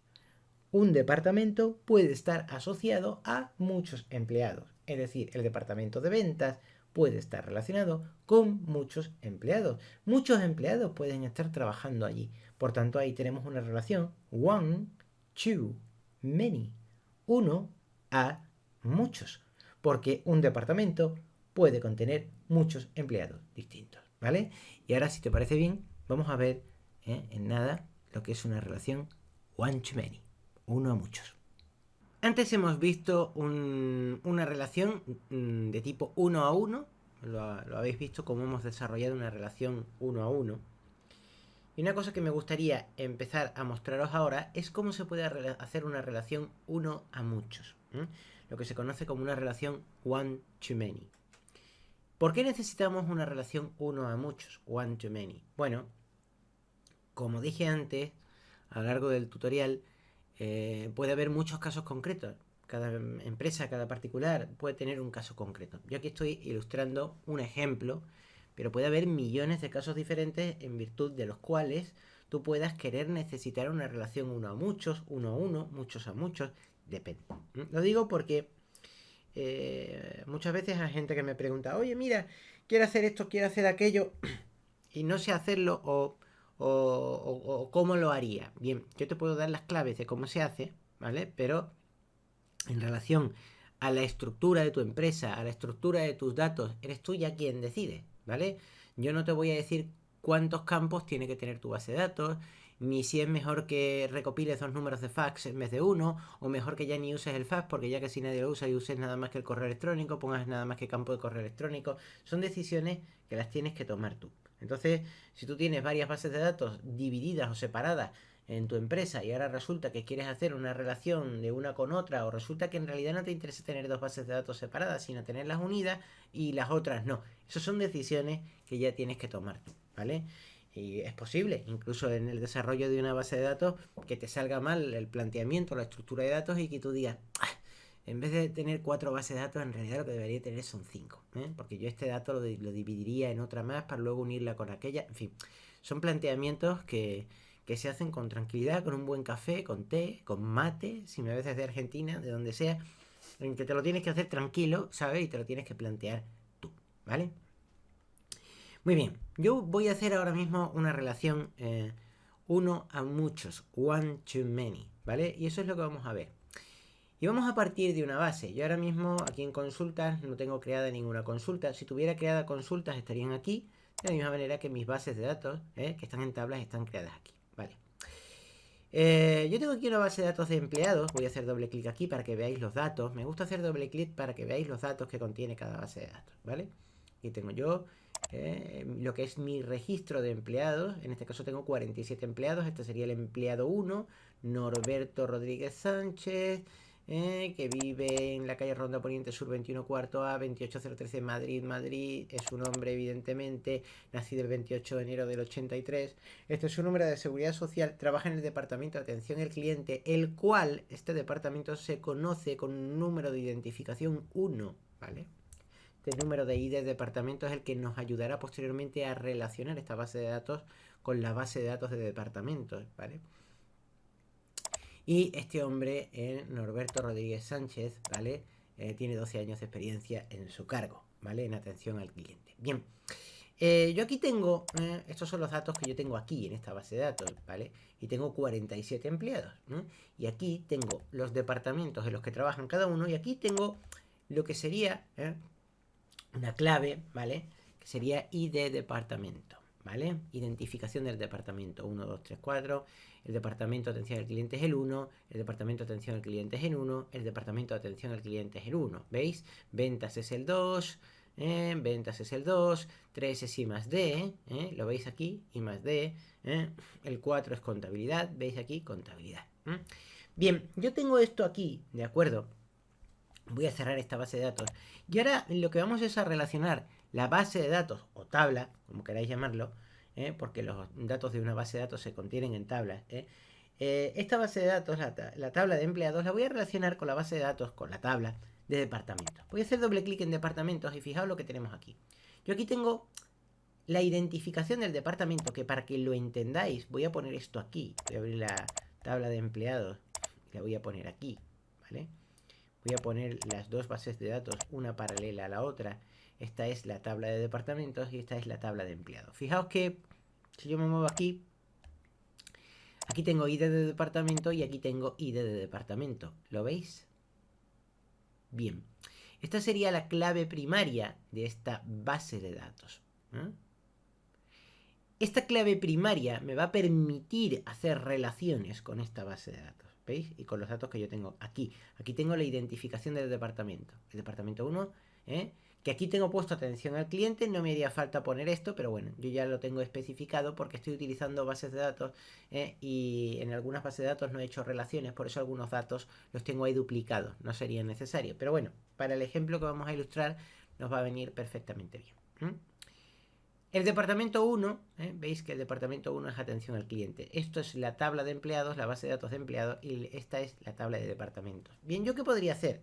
Un departamento puede estar asociado a muchos empleados, es decir, el departamento de ventas puede estar relacionado con muchos empleados. Muchos empleados pueden estar trabajando allí. Por tanto, ahí tenemos una relación one, to, many. Uno a muchos. Porque un departamento puede contener muchos empleados distintos. ¿Vale? Y ahora, si te parece bien, vamos a ver en nada lo que es una relación one to many, uno a muchos. Antes hemos visto una relación de tipo uno a uno. Lo habéis visto cómo hemos desarrollado una relación uno a uno. Y una cosa que me gustaría empezar a mostraros ahora es cómo se puede hacer una relación uno a muchos. Lo que se conoce como una relación one to many. ¿Por qué necesitamos una relación uno a muchos, one to many? Bueno, como dije antes, a lo largo del tutorial, puede haber muchos casos concretos. Cada empresa, cada particular puede tener un caso concreto. Yo aquí estoy ilustrando un ejemplo, pero puede haber millones de casos diferentes en virtud de los cuales tú puedas querer necesitar una relación uno a muchos, uno a uno, muchos a muchos, depende. Lo digo porque muchas veces hay gente que me pregunta, oye, mira, quiero hacer esto, quiero hacer aquello, y no sé hacerlo o cómo lo haría. Bien, yo te puedo dar las claves de cómo se hace, ¿vale? Pero en relación a la estructura de tu empresa, a la estructura de tus datos, eres tú ya quien decide, ¿vale? Yo no te voy a decir cuántos campos tiene que tener tu base de datos, ni si es mejor que recopiles dos números de fax en vez de uno, o mejor que ya ni uses el fax, porque ya que si nadie lo usa y uses nada más que el correo electrónico, pongas nada más que campo de correo electrónico. Son decisiones que las tienes que tomar tú. Entonces, si tú tienes varias bases de datos divididas o separadas en tu empresa y ahora resulta que quieres hacer una relación de una con otra o resulta que en realidad no te interesa tener dos bases de datos separadas sino tenerlas unidas y las otras no. Esas son decisiones que ya tienes que tomar tú, ¿vale? Y es posible, incluso en el desarrollo de una base de datos, que te salga mal el planteamiento, la estructura de datos y que tú digas, en vez de tener 4 bases de datos, en realidad lo que debería tener son 5, porque yo este dato lo dividiría en otra más para luego unirla con aquella. En fin, son planteamientos que se hacen con tranquilidad, con un buen café, con té, con mate, si me ves desde Argentina, de donde sea, en que te lo tienes que hacer tranquilo, ¿sabes? Y te lo tienes que plantear tú, ¿vale? Muy bien, yo voy a hacer ahora mismo una relación uno a muchos, one to many, ¿vale? Y eso es lo que vamos a ver. Y vamos a partir de una base. Yo ahora mismo aquí en consultas no tengo creada ninguna consulta. Si tuviera creada consultas estarían aquí, de la misma manera que mis bases de datos que están en tablas están creadas aquí. Vale. Yo tengo aquí una base de datos de empleados. Voy a hacer doble clic aquí para que veáis los datos. Me gusta hacer doble clic para que veáis los datos que contiene cada base de datos. ¿Vale? Aquí tengo yo lo que es mi registro de empleados. En este caso tengo 47 empleados. Este sería el empleado 1, Norberto Rodríguez Sánchez. Que vive en la calle Ronda Poniente Sur 21 cuarto A, 28013 Madrid, Madrid. Es un hombre, evidentemente, nacido el 28 de enero del 83. Este es su número de seguridad social. Trabaja en el departamento de atención al cliente, el cual, este departamento se conoce con un número de identificación 1, ¿vale? Este número de ID de departamento es el que nos ayudará posteriormente a relacionar esta base de datos con la base de datos de departamentos, ¿vale? Y este hombre, Norberto Rodríguez Sánchez, ¿vale? tiene 12 años de experiencia en su cargo, ¿vale? En atención al cliente. Bien, yo aquí tengo, estos son los datos que yo tengo aquí en esta base de datos, ¿vale? Y tengo 47 empleados, ¿no? Y aquí tengo los departamentos en los que trabajan cada uno y aquí tengo lo que sería una clave, ¿vale? Que sería ID departamento, ¿vale? Identificación del departamento 1, 2, 3, 4. El departamento de atención al cliente es el 1, el departamento de atención al cliente es el 1, el departamento de atención al cliente es el 1, ¿veis? Ventas es el 2, ventas es el 2, 3 es I más D, lo veis aquí, I más D, el 4 es contabilidad, veis aquí, contabilidad. Bien, yo tengo esto aquí, ¿de acuerdo? Voy a cerrar esta base de datos. Y ahora lo que vamos es a relacionar la base de datos o tabla, como queráis llamarlo, porque los datos de una base de datos se contienen en tablas. Esta base de datos, la tabla de empleados, la voy a relacionar con la base de datos, con la tabla de departamentos. Voy a hacer doble clic en departamentos y fijaos lo que tenemos aquí. Yo aquí tengo la identificación del departamento, que para que lo entendáis, voy a poner esto aquí. Voy a abrir la tabla de empleados y la voy a poner aquí, ¿vale? Voy a poner las dos bases de datos, una paralela a la otra. Esta es la tabla de departamentos y esta es la tabla de empleados. Fijaos que si yo me muevo aquí, aquí tengo ID de departamento y aquí tengo ID de departamento. ¿Lo veis? Bien. Esta sería la clave primaria de esta base de datos. Esta clave primaria me va a permitir hacer relaciones con esta base de datos. ¿Veis? Y con los datos que yo tengo aquí. Aquí tengo la identificación del departamento. El departamento 1, que aquí tengo puesto atención al cliente. No me haría falta poner esto, pero bueno, yo ya lo tengo especificado porque estoy utilizando bases de datos y en algunas bases de datos no he hecho relaciones. Por eso algunos datos los tengo ahí duplicados. No sería necesario. Pero bueno, para el ejemplo que vamos a ilustrar nos va a venir perfectamente bien. El departamento 1, veis que el departamento 1 es atención al cliente. Esto es la tabla de empleados, la base de datos de empleados, y esta es la tabla de departamentos. Bien, ¿yo qué podría hacer?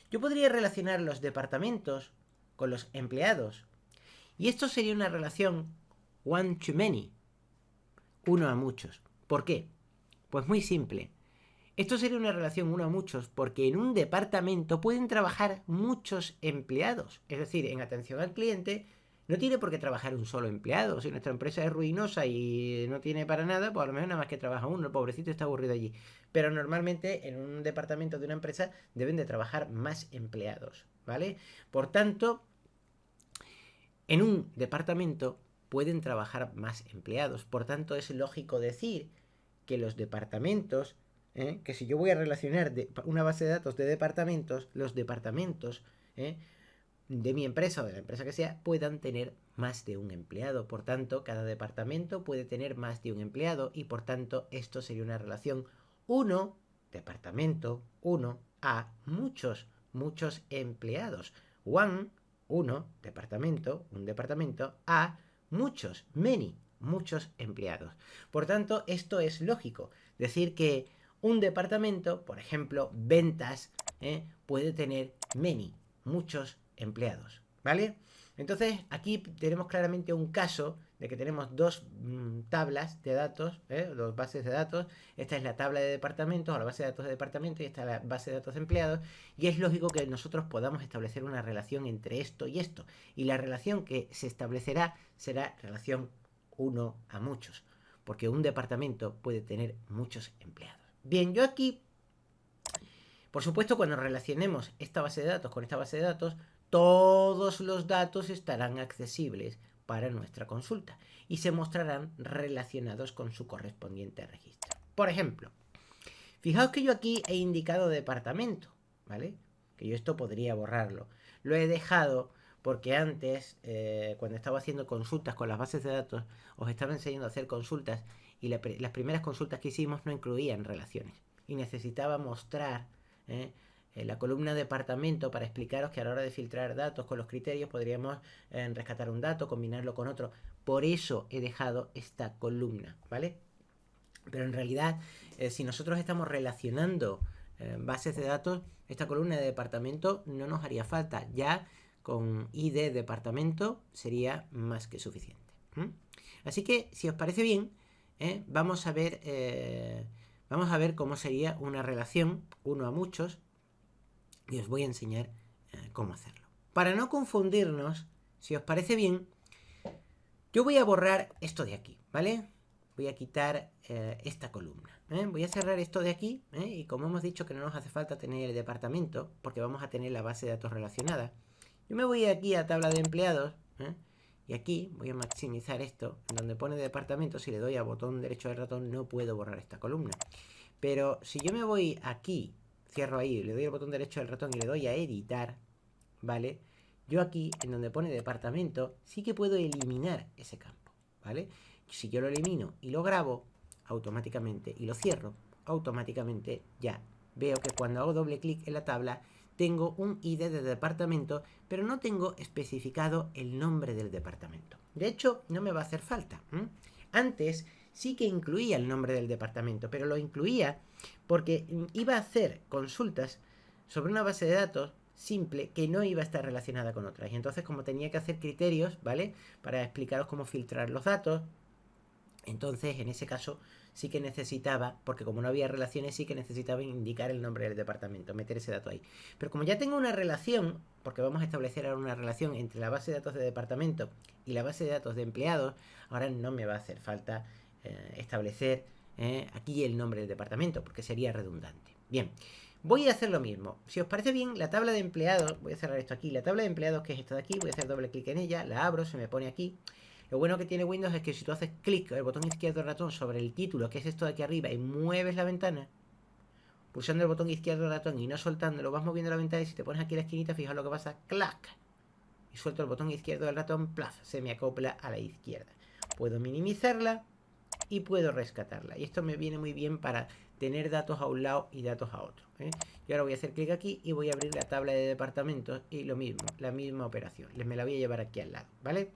Yo podría relacionar los departamentos con los empleados. Y esto sería una relación one to many, uno a muchos. ¿Por qué? Pues muy simple. Esto sería una relación uno a muchos porque en un departamento pueden trabajar muchos empleados. Es decir, en atención al cliente no tiene por qué trabajar un solo empleado. Si nuestra empresa es ruinosa y no tiene para nada, pues a lo mejor nada más que trabaja uno. El pobrecito está aburrido allí. Pero normalmente en un departamento de una empresa deben de trabajar más empleados, ¿vale? Por tanto, en un departamento pueden trabajar más empleados. Por tanto, es lógico decir que los departamentos, que si yo voy a relacionar una base de datos de departamentos, los departamentos de mi empresa o de la empresa que sea puedan tener más de un empleado. Por tanto, cada departamento puede tener más de un empleado y por tanto esto sería una relación 1, departamento, 1 a muchos empleados. Uno, departamento, un departamento a muchos, many, muchos empleados. Por tanto, esto es lógico. Decir que un departamento, por ejemplo, ventas, puede tener many, muchos empleados, ¿vale? Entonces, aquí tenemos claramente un caso de que tenemos dos tablas de datos, dos bases de datos. Esta es la tabla de departamentos o la base de datos de departamento y esta es la base de datos de empleados. Y es lógico que nosotros podamos establecer una relación entre esto y esto. Y la relación que se establecerá será relación 1 a muchos, porque un departamento puede tener muchos empleados. Bien, yo aquí, por supuesto, cuando relacionemos esta base de datos con esta base de datos, todos los datos estarán accesibles para nuestra consulta y se mostrarán relacionados con su correspondiente registro. Por ejemplo, fijaos que yo aquí he indicado departamento, ¿vale? Que yo esto podría borrarlo. Lo he dejado porque antes, cuando estaba haciendo consultas con las bases de datos, os estaba enseñando a hacer consultas y las primeras consultas que hicimos no incluían relaciones. Y necesitaba mostrar la columna departamento para explicaros que a la hora de filtrar datos con los criterios podríamos rescatar un dato, combinarlo con otro. Por eso he dejado esta columna, ¿vale? Pero en realidad, si nosotros estamos relacionando bases de datos, esta columna de departamento no nos haría falta. Ya con ID departamento sería más que suficiente. Así que, si os parece bien, vamos a ver cómo sería una relación 1 a muchos y os voy a enseñar cómo hacerlo. Para no confundirnos, si os parece bien, yo voy a borrar esto de aquí, ¿vale? Voy a quitar esta columna. Voy a cerrar esto de aquí, y como hemos dicho que no nos hace falta tener el departamento, porque vamos a tener la base de datos relacionada, yo me voy aquí a tabla de empleados, y aquí voy a maximizar esto, en donde pone departamento. Si le doy a botón derecho del ratón no puedo borrar esta columna. Pero si yo me voy aquí, cierro ahí, le doy el botón derecho del ratón y le doy a editar, ¿vale? Yo aquí, en donde pone departamento, sí que puedo eliminar ese campo, ¿vale? Si yo lo elimino y lo grabo, automáticamente, y lo cierro, automáticamente ya veo que cuando hago doble clic en la tabla, tengo un ID de departamento, pero no tengo especificado el nombre del departamento. De hecho, no me va a hacer falta. Antes sí que incluía el nombre del departamento, pero lo incluía porque iba a hacer consultas sobre una base de datos simple que no iba a estar relacionada con otras. Y entonces, como tenía que hacer criterios, ¿vale? Para explicaros cómo filtrar los datos, entonces en ese caso sí que necesitaba, porque como no había relaciones, sí que necesitaba indicar el nombre del departamento, meter ese dato ahí. Pero como ya tengo una relación, porque vamos a establecer ahora una relación entre la base de datos de departamento y la base de datos de empleados, ahora no me va a hacer falta establecer aquí el nombre del departamento, porque sería redundante. Bien, voy a hacer lo mismo. Si os parece bien, la tabla de empleados, voy a cerrar esto aquí, la tabla de empleados que es esta de aquí, voy a hacer doble clic en ella, la abro, se me pone aquí. Lo bueno que tiene Windows es que si tú haces clic, el botón izquierdo del ratón, sobre el título, que es esto de aquí arriba, y mueves la ventana, pulsando el botón izquierdo del ratón y no soltándolo, vas moviendo la ventana y si te pones aquí en la esquinita, fijaos lo que pasa, clac. Y suelto el botón izquierdo del ratón, plaf, se me acopla a la izquierda. Puedo minimizarla y puedo rescatarla. Y esto me viene muy bien para tener datos a un lado y datos a otro. Yo ahora voy a hacer clic aquí y voy a abrir la tabla de departamentos y lo mismo, la misma operación. Me la voy a llevar aquí al lado, ¿vale?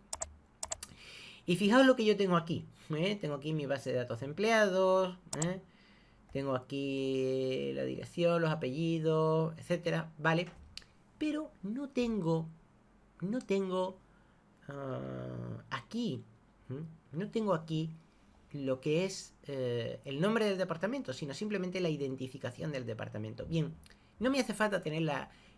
Y fijaos lo que yo tengo aquí. Tengo aquí mi base de datos de empleados. Tengo aquí la dirección, los apellidos, etcétera. Vale. Pero no tengo aquí. No tengo aquí lo que es el nombre del departamento, sino simplemente la identificación del departamento. Bien, no me hace falta tener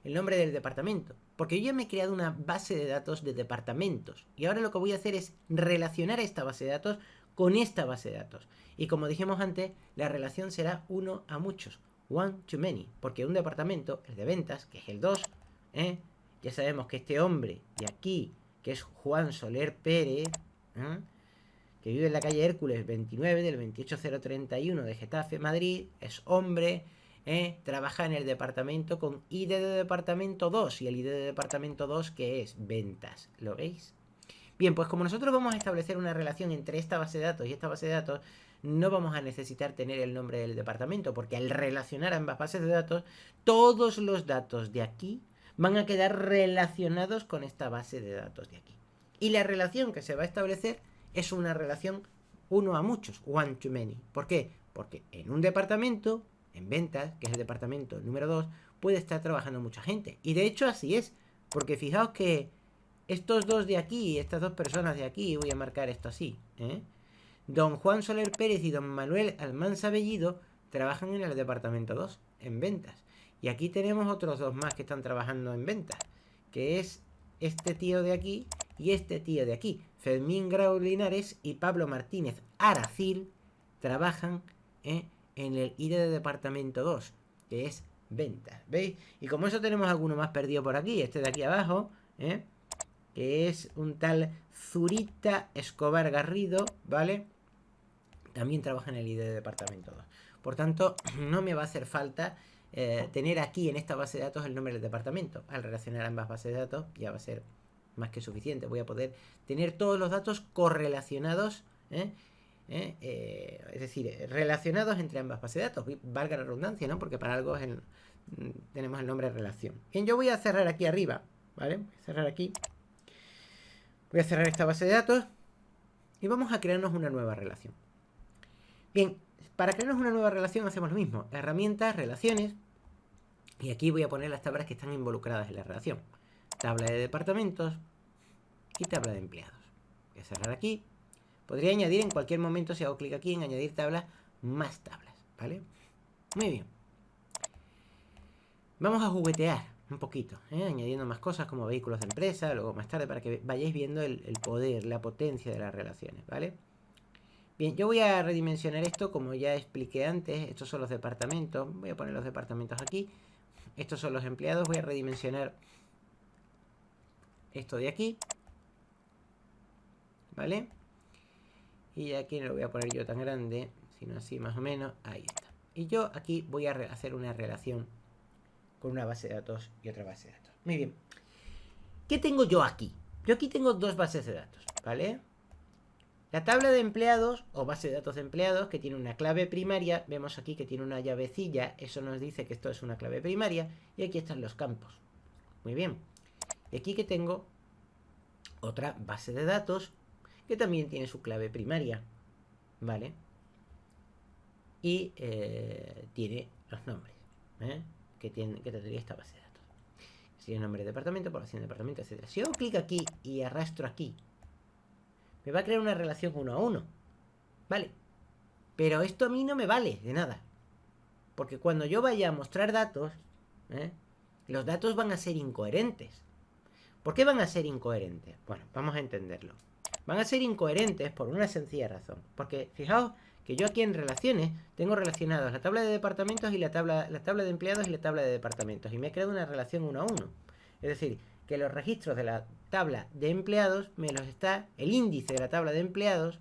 el nombre del departamento, porque yo ya me he creado una base de datos de departamentos. Y ahora lo que voy a hacer es relacionar esta base de datos con esta base de datos. Y como dijimos antes, la relación será uno a muchos, one to many, porque un departamento, el de ventas, que es el 2, ya sabemos que este hombre de aquí, que es Juan Soler Pérez, que vive en la calle Hércules 29 del 28031 de Getafe, Madrid, es hombre, trabaja en el departamento con ID de departamento 2 y el ID de departamento 2 que es ventas, ¿lo veis? Bien, pues como nosotros vamos a establecer una relación entre esta base de datos y esta base de datos, no vamos a necesitar tener el nombre del departamento, porque al relacionar ambas bases de datos, todos los datos de aquí van a quedar relacionados con esta base de datos de aquí. Y la relación que se va a establecer es una relación uno a muchos, one to many. ¿Por qué? Porque en un departamento, en ventas, que es el departamento número 2, puede estar trabajando mucha gente. Y de hecho así es, porque fijaos que estos dos de aquí, estas dos personas de aquí, voy a marcar esto así, don Juan Soler Pérez y don Manuel Almanza Bellido trabajan en el departamento 2, en ventas. Y aquí tenemos otros dos más que están trabajando en ventas, que es este tío de aquí y este tío de aquí. Fermín Grau Linares y Pablo Martínez Aracil trabajan en el ID de departamento 2, que es ventas. ¿Veis? Y como eso tenemos alguno más perdido por aquí, este de aquí abajo, que es un tal Zurita Escobar Garrido, ¿vale? También trabaja en el ID de departamento 2. Por tanto, no me va a hacer falta tener aquí en esta base de datos el nombre del departamento. Al relacionar ambas bases de datos ya va a ser más que suficiente. Voy a poder tener todos los datos correlacionados, es decir, relacionados entre ambas bases de datos. Valga la redundancia, ¿no? Porque para algo tenemos el nombre de relación. Bien, yo voy a cerrar aquí arriba, ¿vale? Voy a cerrar aquí. Voy a cerrar esta base de datos y vamos a crearnos una nueva relación. Bien, para crearnos una nueva relación hacemos lo mismo. Herramientas, relaciones. Y aquí voy a poner las tablas que están involucradas en la relación. Tabla de departamentos y tabla de empleados. Voy a cerrar aquí. Podría añadir en cualquier momento, si hago clic aquí en añadir tablas, más tablas, ¿vale? Muy bien. Vamos a juguetear un poquito, añadiendo más cosas como vehículos de empresa, luego más tarde, para que vayáis viendo el poder, la potencia de las relaciones, ¿vale? Bien, yo voy a redimensionar esto como ya expliqué antes. Estos son los departamentos. Voy a poner los departamentos aquí. Estos son los empleados. Voy a redimensionar esto de aquí, ¿vale? Y aquí no lo voy a poner yo tan grande, sino así más o menos. Ahí está. Y yo aquí voy a hacer una relación con una base de datos y otra base de datos. Muy bien. ¿Qué tengo yo aquí? Yo aquí tengo dos bases de datos, ¿vale? La tabla de empleados o base de datos de empleados, que tiene una clave primaria. Vemos aquí que tiene una llavecilla. Eso nos dice que esto es una clave primaria. Y aquí están los campos. Muy bien. Y aquí que tengo otra base de datos que también tiene su clave primaria, ¿vale? Y tiene los nombres que tendría esta base de datos. Si es nombre de departamento, población de departamento, etc. Si hago clic aquí y arrastro aquí, me va a crear una relación 1 a 1, ¿vale? Pero esto a mí no me vale de nada. Porque cuando yo vaya a mostrar datos, los datos van a ser incoherentes. ¿Por qué van a ser incoherentes? Bueno, vamos a entenderlo. Van a ser incoherentes por una sencilla razón. Porque fijaos que yo aquí en relaciones tengo relacionados la tabla de departamentos y la tabla de empleados y la tabla de departamentos. Y me he creado una relación 1 a 1. Es decir, que los registros de la tabla de empleados me los está, el índice de la tabla de empleados,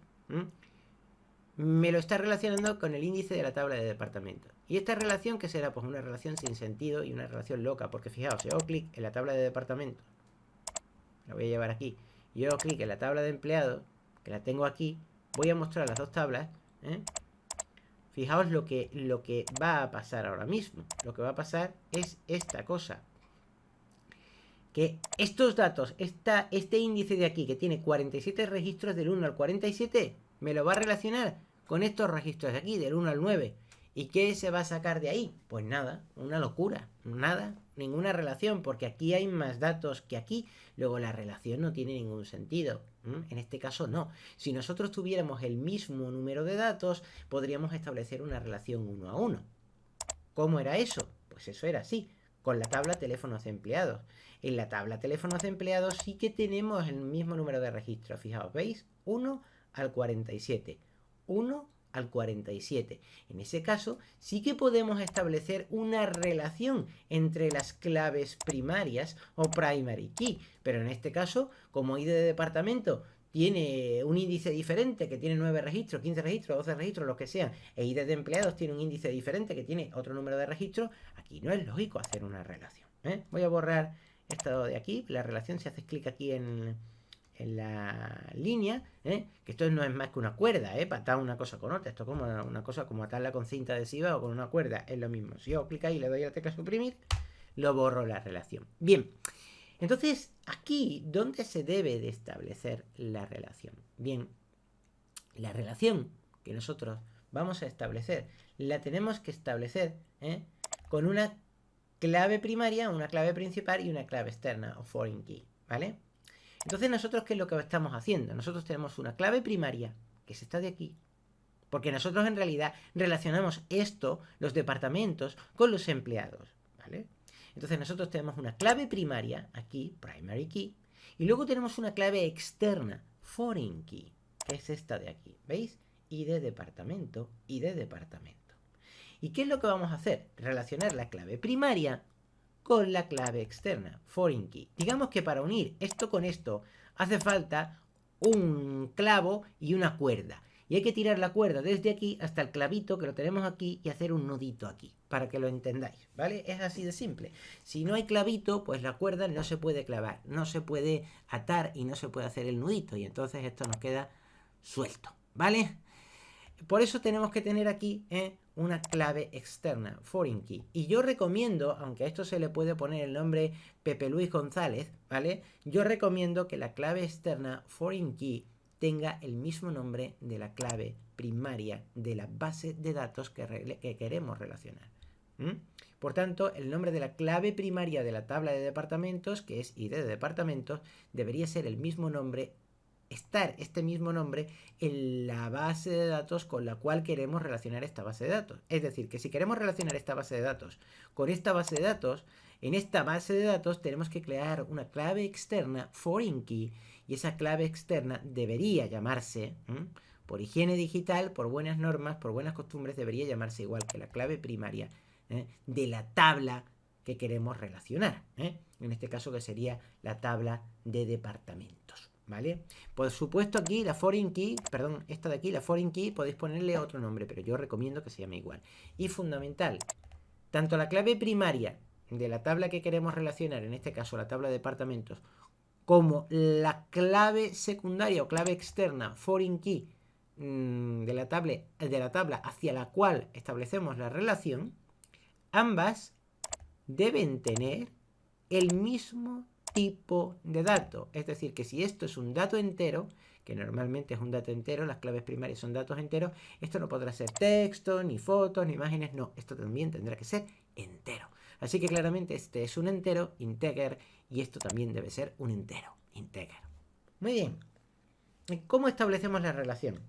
me lo está relacionando con el índice de la tabla de departamentos. Y esta relación, ¿qué será? Pues una relación sin sentido y una relación loca. Porque fijaos, si hago clic en la tabla de departamentos, la voy a llevar aquí, y yo hago clic en la tabla de empleados, que la tengo aquí, voy a mostrar las dos tablas. Fijaos lo que va a pasar ahora mismo. Lo que va a pasar es esta cosa. Que estos datos, este índice de aquí, que tiene 47 registros del 1 al 47, me lo va a relacionar con estos registros de aquí, del 1 al 9. ¿Y qué se va a sacar de ahí? Pues nada, una locura, nada, ninguna relación, porque aquí hay más datos que aquí. Luego la relación no tiene ningún sentido. En este caso no. Si nosotros tuviéramos el mismo número de datos, podríamos establecer una relación 1 a 1. ¿Cómo era eso? Pues eso era así, con la tabla teléfonos empleados. En la tabla teléfonos empleados sí que tenemos el mismo número de registros. Fijaos, ¿veis? 1 al 47. 1 al 47. En ese caso, sí que podemos establecer una relación entre las claves primarias o primary key. Pero en este caso, como ID de departamento tiene un índice diferente, que tiene 9 registros, 15 registros, 12 registros, lo que sea, e ID de empleados tiene un índice diferente, que tiene otro número de registros, aquí no es lógico hacer una relación. Voy a borrar esto de aquí. La relación, si haces clic aquí en la línea, que esto no es más que una cuerda, para atar una cosa con otra. Esto es como una cosa como atarla con cinta adhesiva o con una cuerda, es lo mismo. Si yo clic ahí y le doy a la tecla suprimir, lo borro la relación. Bien, entonces aquí, ¿dónde se debe de establecer la relación? Bien, la relación que nosotros vamos a establecer, la tenemos que establecer con una clave primaria, una clave principal y una clave externa o foreign key, ¿vale? Entonces nosotros, ¿qué es lo que estamos haciendo? Nosotros tenemos una clave primaria, que es esta de aquí, porque nosotros en realidad relacionamos esto, los departamentos, con los empleados, ¿vale? Entonces nosotros tenemos una clave primaria, aquí, primary key, y luego tenemos una clave externa, foreign key, que es esta de aquí, ¿veis? Y de departamento, y de departamento. ¿Y qué es lo que vamos a hacer? Relacionar la clave primaria con la clave externa, foreign key. Digamos que para unir esto con esto hace falta un clavo y una cuerda. Y hay que tirar la cuerda desde aquí hasta el clavito que lo tenemos aquí y hacer un nudito aquí, para que lo entendáis, ¿vale? Es así de simple. Si no hay clavito, pues la cuerda no se puede clavar, no se puede atar y no se puede hacer el nudito. Y entonces esto nos queda suelto, ¿vale? Por eso tenemos que tener aquí una clave externa, foreign key. Y yo recomiendo, aunque a esto se le puede poner el nombre Pepe Luis González, ¿vale? Yo recomiendo que la clave externa, foreign key, tenga el mismo nombre de la clave primaria de la base de datos que queremos relacionar. Por tanto, el nombre de la clave primaria de la tabla de departamentos, que es ID de departamentos, debería ser el mismo nombre estar este mismo nombre en la base de datos con la cual queremos relacionar esta base de datos. Es decir, que si queremos relacionar esta base de datos con esta base de datos, en esta base de datos tenemos que crear una clave externa foreign key, y esa clave externa debería llamarse, por higiene digital, por buenas normas, por buenas costumbres, debería llamarse igual que la clave primaria de la tabla que queremos relacionar. En este caso, que sería la tabla de departamentos. ¿Vale? Por supuesto, aquí la foreign key, perdón, esta de aquí, la foreign key, podéis ponerle otro nombre, pero yo recomiendo que se llame igual. Y fundamental, tanto la clave primaria de la tabla que queremos relacionar, en este caso la tabla de departamentos, como la clave secundaria o clave externa, foreign key, de la tabla hacia la cual establecemos la relación, ambas deben tener el mismo tipo de dato. Es decir, que si esto es un dato entero, que normalmente es un dato entero, las claves primarias son datos enteros, esto no podrá ser texto, ni fotos, ni imágenes, no, esto también tendrá que ser entero. Así que claramente este es un entero, integer, y esto también debe ser un entero, integer. Muy bien. ¿Cómo establecemos la relación?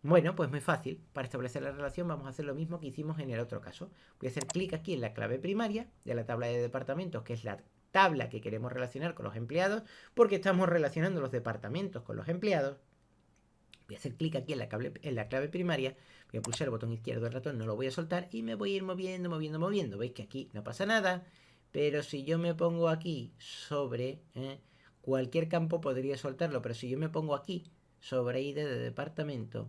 Bueno, pues muy fácil. Para establecer la relación vamos a hacer lo mismo que hicimos en el otro caso. Voy a hacer clic aquí en la clave primaria de la tabla de departamentos, que es la tabla que queremos relacionar con los empleados, porque estamos relacionando los departamentos con los empleados. Voy a hacer clic aquí en la clave primaria, voy a pulsar el botón izquierdo del ratón, no lo voy a soltar y me voy a ir moviendo. Veis que aquí no pasa nada, pero si yo me pongo aquí sobre cualquier campo podría soltarlo, pero si yo me pongo aquí sobre ID de departamento,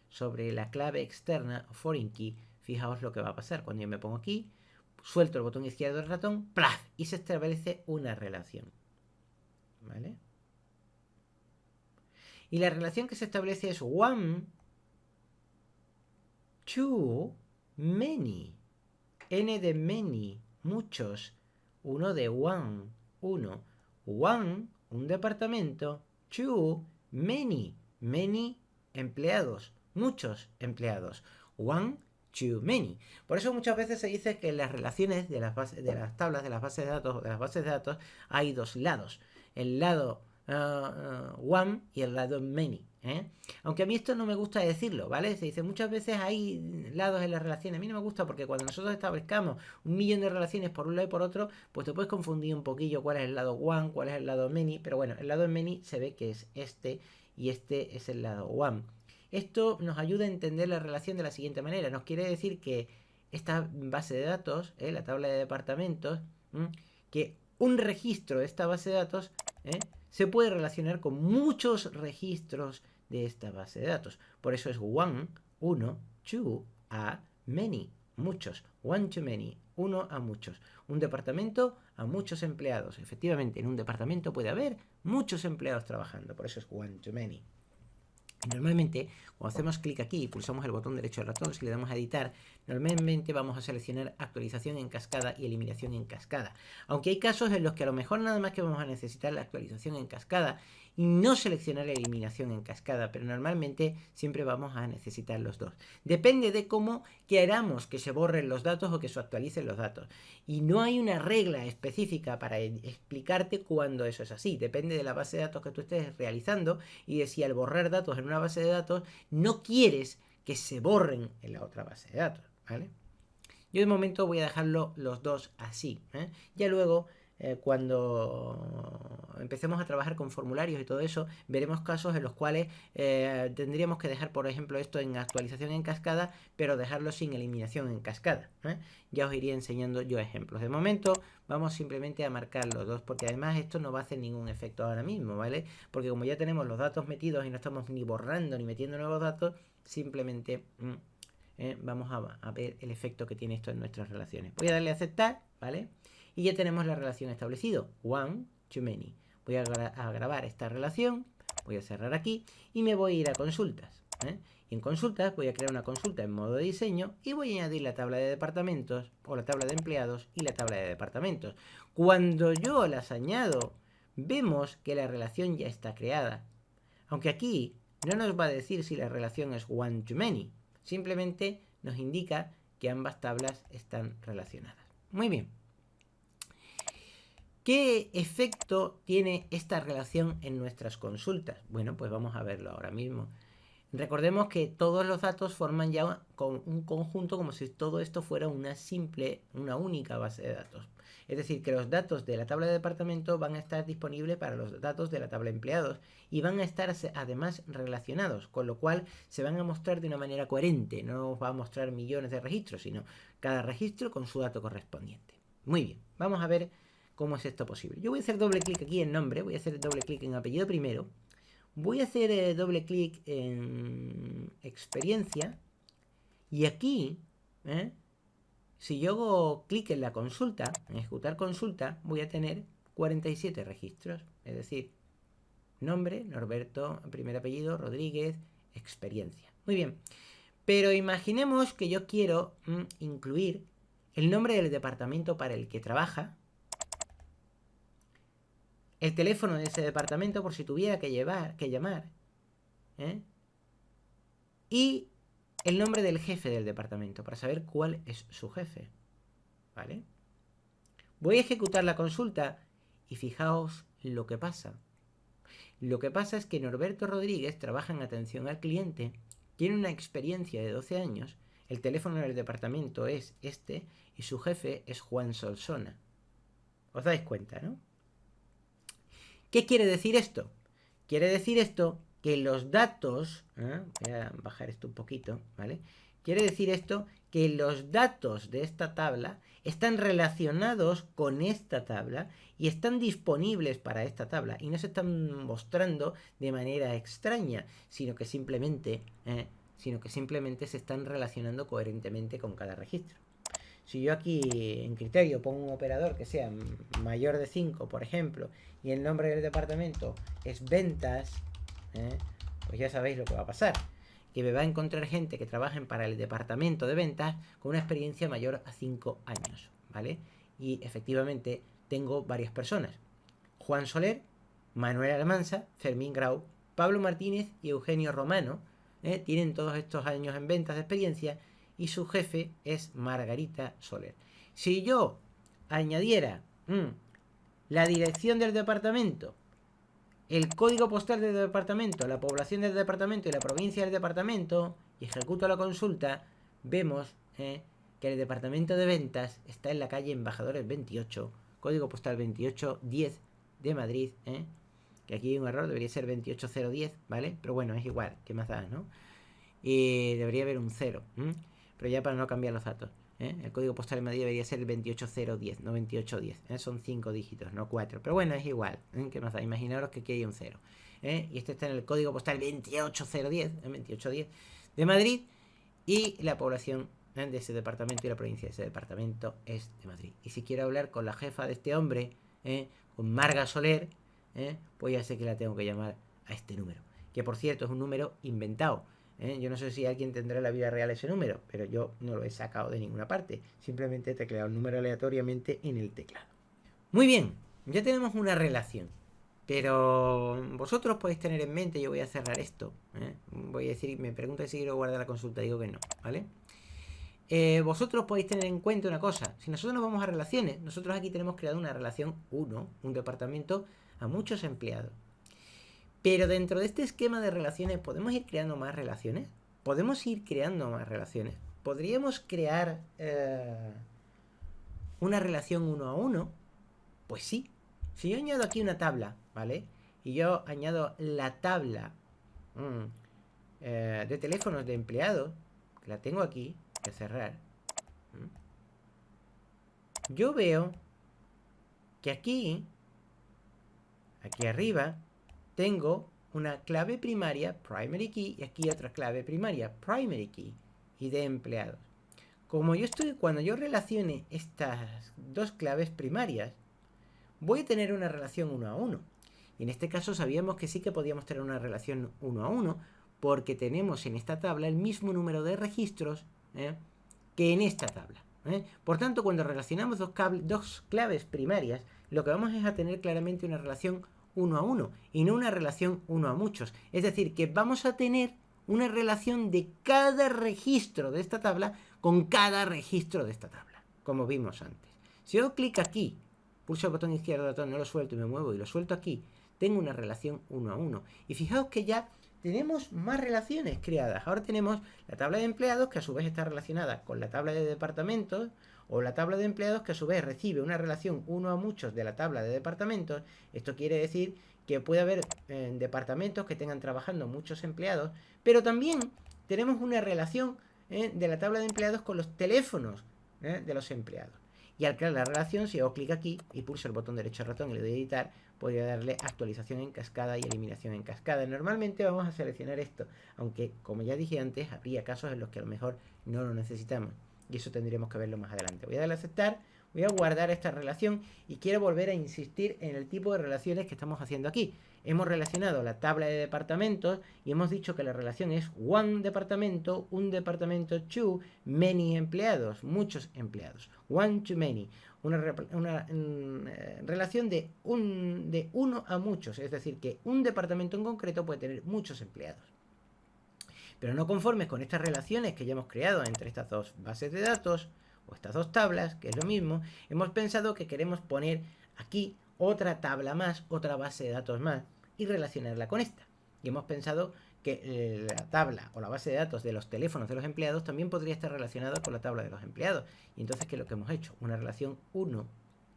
sobre la clave externa foreign key, fijaos lo que va a pasar. Cuando yo me pongo aquí, suelto el botón izquierdo del ratón, ¡plaf! Y se establece una relación. ¿Vale? Y la relación que se establece es one, two, many. N de many, muchos. Uno de one, uno. One, un departamento. Two, many, many empleados, muchos empleados. One, too many. Por eso muchas veces se dice que en las relaciones de las tablas, de las bases de datos, hay dos lados. El lado one y el lado many. Aunque a mí esto no me gusta decirlo, ¿vale? Se dice muchas veces hay lados en las relaciones. A mí no me gusta porque cuando nosotros establezcamos 1.000.000 de relaciones por un lado y por otro, pues te puedes confundir un poquillo cuál es el lado one, cuál es el lado many. Pero bueno, el lado many se ve que es este y este es el lado one. Esto nos ayuda a entender la relación de la siguiente manera. Nos quiere decir que esta base de datos, la tabla de departamentos, que un registro de esta base de datos se puede relacionar con muchos registros de esta base de datos. Por eso es one, uno, two, a many, muchos. One to many, uno a muchos. Un departamento a muchos empleados. Efectivamente, en un departamento puede haber muchos empleados trabajando. Por eso es one to many. Normalmente, cuando hacemos clic aquí y pulsamos el botón derecho del ratón, si le damos a editar, normalmente vamos a seleccionar actualización en cascada y eliminación en cascada. Aunque hay casos en los que a lo mejor nada más que vamos a necesitar la actualización en cascada y no seleccionar la eliminación en cascada, pero normalmente siempre vamos a necesitar los dos. Depende de cómo queramos que se borren los datos o que se actualicen los datos. Y no hay una regla específica para explicarte cuándo eso es así. Depende de la base de datos que tú estés realizando y de si al borrar datos en una base de datos no quieres que se borren en la otra base de datos, ¿vale? Yo de momento voy a dejarlo los dos así. Ya luego, cuando empecemos a trabajar con formularios y todo eso, veremos casos en los cuales tendríamos que dejar, por ejemplo, esto en actualización en cascada, pero dejarlo sin eliminación en cascada. Ya os iría enseñando yo ejemplos. De momento vamos simplemente a marcar los dos, porque además esto no va a hacer ningún efecto ahora mismo, ¿vale? Porque como ya tenemos los datos metidos y no estamos ni borrando ni metiendo nuevos datos, simplemente vamos a ver el efecto que tiene esto en nuestras relaciones. Voy a darle a aceptar, ¿vale? Y ya tenemos la relación establecida. One to many. Voy a grabar esta relación. Voy a cerrar aquí y me voy a ir a consultas. Y en consultas voy a crear una consulta en modo de diseño y voy a añadir la tabla de departamentos o la tabla de empleados y la tabla de departamentos. Cuando yo las añado, vemos que la relación ya está creada. Aunque aquí no nos va a decir si la relación es one to many. Simplemente nos indica que ambas tablas están relacionadas. Muy bien. ¿Qué efecto tiene esta relación en nuestras consultas? Bueno, pues vamos a verlo ahora mismo. Recordemos que todos los datos forman ya un conjunto como si todo esto fuera una única base de datos. Es decir, que los datos de la tabla de departamento van a estar disponibles para los datos de la tabla de empleados y van a estar además relacionados, con lo cual se van a mostrar de una manera coherente. No nos va a mostrar millones de registros, sino cada registro con su dato correspondiente. Muy bien, vamos a ver cómo es esto posible. Yo voy a hacer doble clic aquí en nombre, voy a hacer doble clic en apellido primero. Voy a hacer doble clic en experiencia y aquí, si yo hago clic en la consulta, en ejecutar consulta, voy a tener 47 registros. Es decir, nombre, Norberto, primer apellido, Rodríguez, experiencia. Muy bien, pero imaginemos que yo quiero incluir el nombre del departamento para el que trabaja, el teléfono de ese departamento por si tuviera que llamar, y el nombre del jefe del departamento para saber cuál es su jefe, ¿vale? Voy a ejecutar la consulta y fijaos lo que pasa. Lo que pasa es que Norberto Rodríguez trabaja en atención al cliente, tiene una experiencia de 12 años, el teléfono del departamento es este y su jefe es Juan Solsona. ¿Os dais cuenta, no? ¿Qué quiere decir esto? Quiere decir esto que los datos, voy a bajar esto un poquito, ¿vale? Quiere decir esto que los datos de esta tabla están relacionados con esta tabla y están disponibles para esta tabla y no se están mostrando de manera extraña, sino que simplemente se están relacionando coherentemente con cada registro. Si yo aquí en criterio pongo un operador que sea mayor de 5, por ejemplo, y el nombre del departamento es ventas, pues ya sabéis lo que va a pasar. Que me va a encontrar gente que trabajen para el departamento de ventas con una experiencia mayor a 5 años, ¿vale? Y efectivamente tengo varias personas. Juan Soler, Manuel Almanza, Fermín Grau, Pablo Martínez y Eugenio Romano, tienen todos estos años en ventas de experiencia y su jefe es Margarita Soler. Si yo añadiera la dirección del departamento, el código postal del departamento, la población del departamento y la provincia del departamento, y ejecuto la consulta, vemos que el departamento de ventas está en la calle Embajadores 28, código postal 28010 de Madrid, que aquí hay un error, debería ser 28010, ¿vale? Pero bueno, es igual, ¿qué más da, no? Y debería haber un 0, pero ya para no cambiar los datos. El código postal de Madrid debería ser el 28010, no 2810. Son 5 dígitos, no 4. Pero bueno, es igual. ¿Qué más da? Imaginaros que aquí hay un 0. Y este está en el código postal 28010, 2810 de Madrid. Y la población de ese departamento y la provincia de ese departamento es de Madrid. Y si quiero hablar con la jefa de este hombre, con Marga Soler, pues ya sé que la tengo que llamar a este número. Que por cierto es un número inventado. Yo no sé si alguien tendrá en la vida real ese número, pero yo no lo he sacado de ninguna parte. Simplemente he tecleado el número aleatoriamente en el teclado. Muy bien, ya tenemos una relación. Pero vosotros podéis tener en mente, yo voy a cerrar esto. Voy a decir, me pregunta si quiero guardar la consulta, digo que no, ¿vale? Vosotros podéis tener en cuenta una cosa. Si nosotros nos vamos a relaciones, nosotros aquí tenemos creado una relación 1, un departamento a muchos empleados. Pero dentro de este esquema de relaciones, ¿podemos ir creando más relaciones? ¿Podemos ir creando más relaciones? ¿Podríamos crear una relación 1 a 1? Pues sí. Si yo añado aquí una tabla, ¿vale? Y yo añado la tabla de teléfonos de empleados, que la tengo aquí, voy a cerrar. Yo veo que aquí arriba, tengo una clave primaria, primary key, y aquí otra clave primaria, primary key, y de empleados. Cuando yo relacione estas dos claves primarias, voy a tener una relación 1 a 1. Y en este caso sabíamos que sí que podíamos tener una relación 1 a 1, porque tenemos en esta tabla el mismo número de registros que en esta tabla. Por tanto, cuando relacionamos dos claves primarias, lo que vamos es a tener claramente una relación 1 a 1 y no una relación 1 a muchos. Es decir, que vamos a tener una relación de cada registro de esta tabla con cada registro de esta tabla, como vimos antes. Si yo clic aquí, pulso el botón izquierdo del ratón, no lo suelto y me muevo y lo suelto aquí, tengo una relación 1 a 1. Y fijaos que ya tenemos más relaciones creadas. Ahora tenemos la tabla de empleados, que a su vez está relacionada con la tabla de departamentos, o la tabla de empleados, que a su vez recibe una relación 1 a muchos de la tabla de departamentos. Esto quiere decir que puede haber departamentos que tengan trabajando muchos empleados, pero también tenemos una relación de la tabla de empleados con los teléfonos de los empleados. Y al crear la relación, si hago clic aquí y pulso el botón derecho del ratón y le doy a editar, podría darle actualización en cascada y eliminación en cascada. Normalmente vamos a seleccionar esto, aunque como ya dije antes, habría casos en los que a lo mejor no lo necesitamos. Y eso tendremos que verlo más adelante. Voy a darle a aceptar, voy a guardar esta relación y quiero volver a insistir en el tipo de relaciones que estamos haciendo aquí. Hemos relacionado la tabla de departamentos y hemos dicho que la relación es one departamento, un departamento, two, many empleados, muchos empleados. One to many. Una relación de uno a muchos, es decir, que un departamento en concreto puede tener muchos empleados. Pero no conformes con estas relaciones que ya hemos creado entre estas dos bases de datos o estas dos tablas, que es lo mismo, hemos pensado que queremos poner aquí otra tabla más, otra base de datos más y relacionarla con esta. Y hemos pensado que la tabla o la base de datos de los teléfonos de los empleados también podría estar relacionada con la tabla de los empleados. Y entonces, ¿qué es lo que hemos hecho? Una relación 1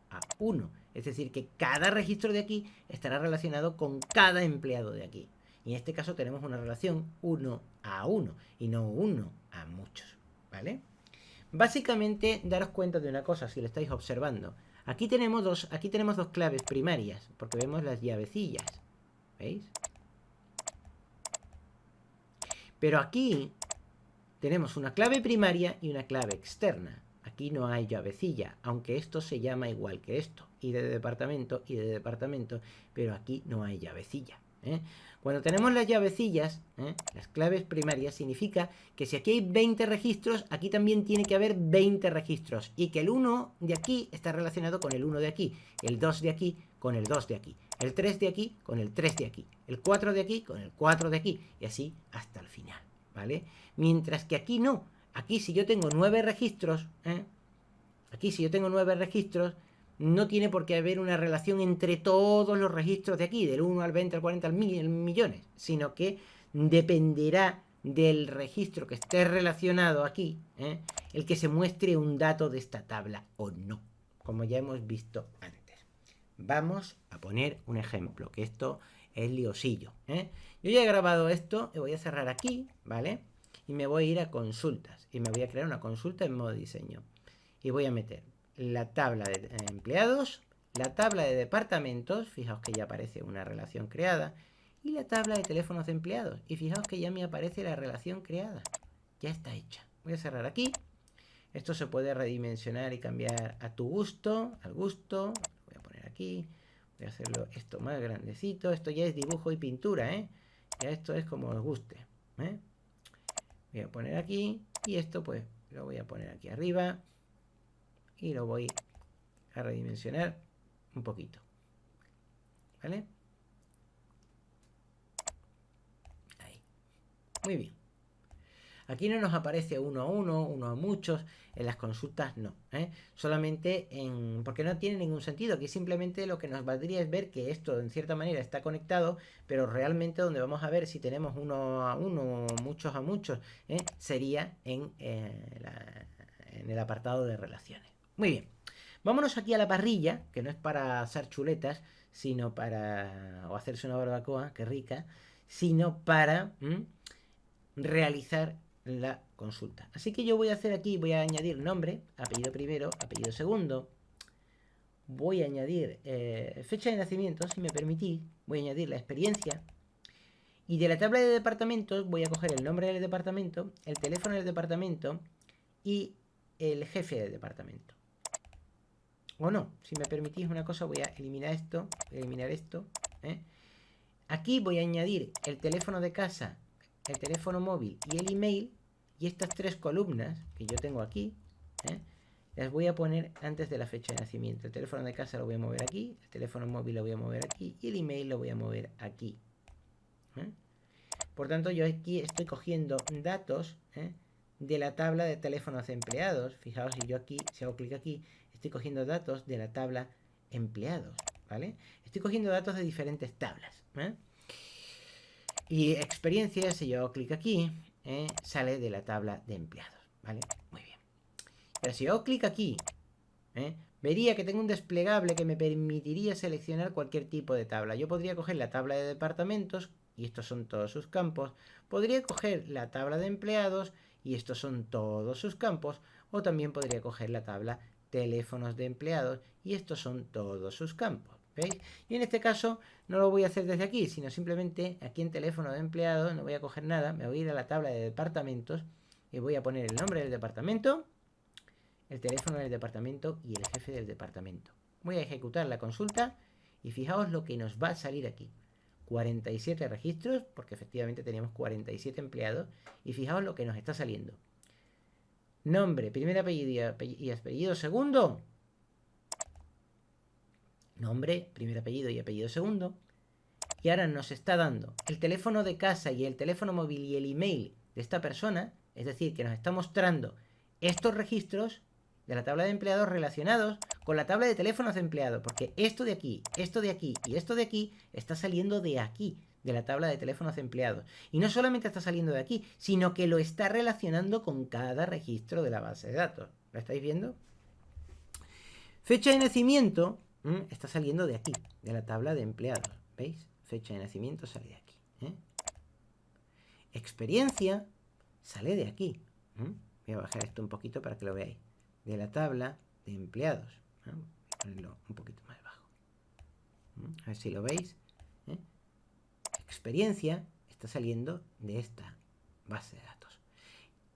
a 1. Es decir, que cada registro de aquí estará relacionado con cada empleado de aquí. Y en este caso tenemos una relación 1 a 1 y no 1 a muchos, ¿vale? Básicamente, daros cuenta de una cosa si lo estáis observando. Aquí tenemos dos claves primarias, porque vemos las llavecillas, ¿veis? Pero aquí tenemos una clave primaria y una clave externa. Aquí no hay llavecilla, aunque esto se llama igual que esto, y de departamento, pero aquí no hay llavecilla. Cuando tenemos las llavecillas, las claves primarias, significa que si aquí hay 20 registros, aquí también tiene que haber 20 registros, y que el 1 de aquí está relacionado con el 1 de aquí, el 2 de aquí con el 2 de aquí, el 3 de aquí con el 3 de aquí, el 4 de aquí con el 4 de aquí, y así hasta el final, ¿vale? Mientras que aquí no. Aquí si yo tengo 9 registros, no tiene por qué haber una relación entre todos los registros de aquí, del 1 al 20, al 40, al millones, sino que dependerá del registro que esté relacionado aquí, el que se muestre un dato de esta tabla o no, como ya hemos visto antes. Vamos a poner un ejemplo, que esto es liosillo. Yo ya he grabado esto, y voy a cerrar aquí, ¿vale? Y me voy a ir a consultas, y me voy a crear una consulta en modo diseño. Y voy a meter la tabla de empleados, la tabla de departamentos, fijaos que ya aparece una relación creada, y la tabla de teléfonos de empleados, y fijaos que ya me aparece la relación creada, ya está hecha. Voy a cerrar aquí. Esto se puede redimensionar y cambiar a tu gusto, al gusto. Lo voy a poner aquí, voy a hacerlo esto más grandecito. Esto ya es dibujo y pintura, ya esto es como os guste, voy a poner aquí, y esto pues lo voy a poner aquí arriba y lo voy a redimensionar un poquito, ¿vale? Ahí. Muy bien. Aquí no nos aparece uno a uno, uno a muchos, en las consultas no, solamente porque no tiene ningún sentido. Aquí simplemente lo que nos valdría es ver que esto en cierta manera está conectado, pero realmente donde vamos a ver si tenemos uno a uno, muchos a muchos, sería en el apartado de relaciones. Muy bien, vámonos aquí a la parrilla, que no es para hacer chuletas, sino para, o hacerse una barbacoa, qué rica, sino para realizar la consulta. Así que yo voy a hacer aquí, voy a añadir nombre, apellido primero, apellido segundo. Voy a añadir fecha de nacimiento, si me permitís. Voy a añadir la experiencia. Y de la tabla de departamentos voy a coger el nombre del departamento, el teléfono del departamento y el jefe del departamento. O no, si me permitís una cosa, voy a eliminar esto, Aquí voy a añadir el teléfono de casa, el teléfono móvil y el email, y estas tres columnas que yo tengo aquí, las voy a poner antes de la fecha de nacimiento. El teléfono de casa lo voy a mover aquí, el teléfono móvil lo voy a mover aquí y el email lo voy a mover aquí. Por tanto, yo aquí estoy cogiendo datos de la tabla de teléfonos de empleados. Fijaos, si yo aquí, si hago clic aquí, estoy cogiendo datos de la tabla empleados, ¿vale? Estoy cogiendo datos de diferentes tablas, ¿eh? Y experiencia, si yo hago clic aquí, sale de la tabla de empleados, ¿vale? Muy bien. Pero si yo hago clic aquí, vería que tengo un desplegable que me permitiría seleccionar cualquier tipo de tabla. Yo podría coger la tabla de departamentos, y estos son todos sus campos. Podría coger la tabla de empleados, y estos son todos sus campos. O también podría coger la tabla teléfonos de empleados, y estos son todos sus campos. ¿Veis? Y en este caso no lo voy a hacer desde aquí, sino simplemente aquí en teléfono de empleados no voy a coger nada, me voy a ir a la tabla de departamentos y voy a poner el nombre del departamento, el teléfono del departamento y el jefe del departamento. Voy a ejecutar la consulta y fijaos lo que nos va a salir aquí. 47 registros, porque efectivamente teníamos 47 empleados, y fijaos lo que nos está saliendo. Nombre, primer apellido y apellido segundo. Nombre, primer apellido y apellido segundo. Y ahora nos está dando el teléfono de casa y el teléfono móvil y el email de esta persona. Es decir, que nos está mostrando estos registros de la tabla de empleados relacionados con la tabla de teléfonos de empleados. Porque esto de aquí, esto de aquí y esto de aquí está saliendo de aquí, de la tabla de teléfonos de empleados. Y no solamente está saliendo de aquí, sino que lo está relacionando con cada registro de la base de datos. ¿Lo estáis viendo? Fecha de nacimiento está saliendo de aquí, de la tabla de empleados. ¿Veis? Fecha de nacimiento sale de aquí. Experiencia sale de aquí. Voy a bajar esto un poquito para que lo veáis. De la tabla de empleados. Voy a ponerlo un poquito más bajo. A ver si lo veis. Experiencia está saliendo de esta base de datos.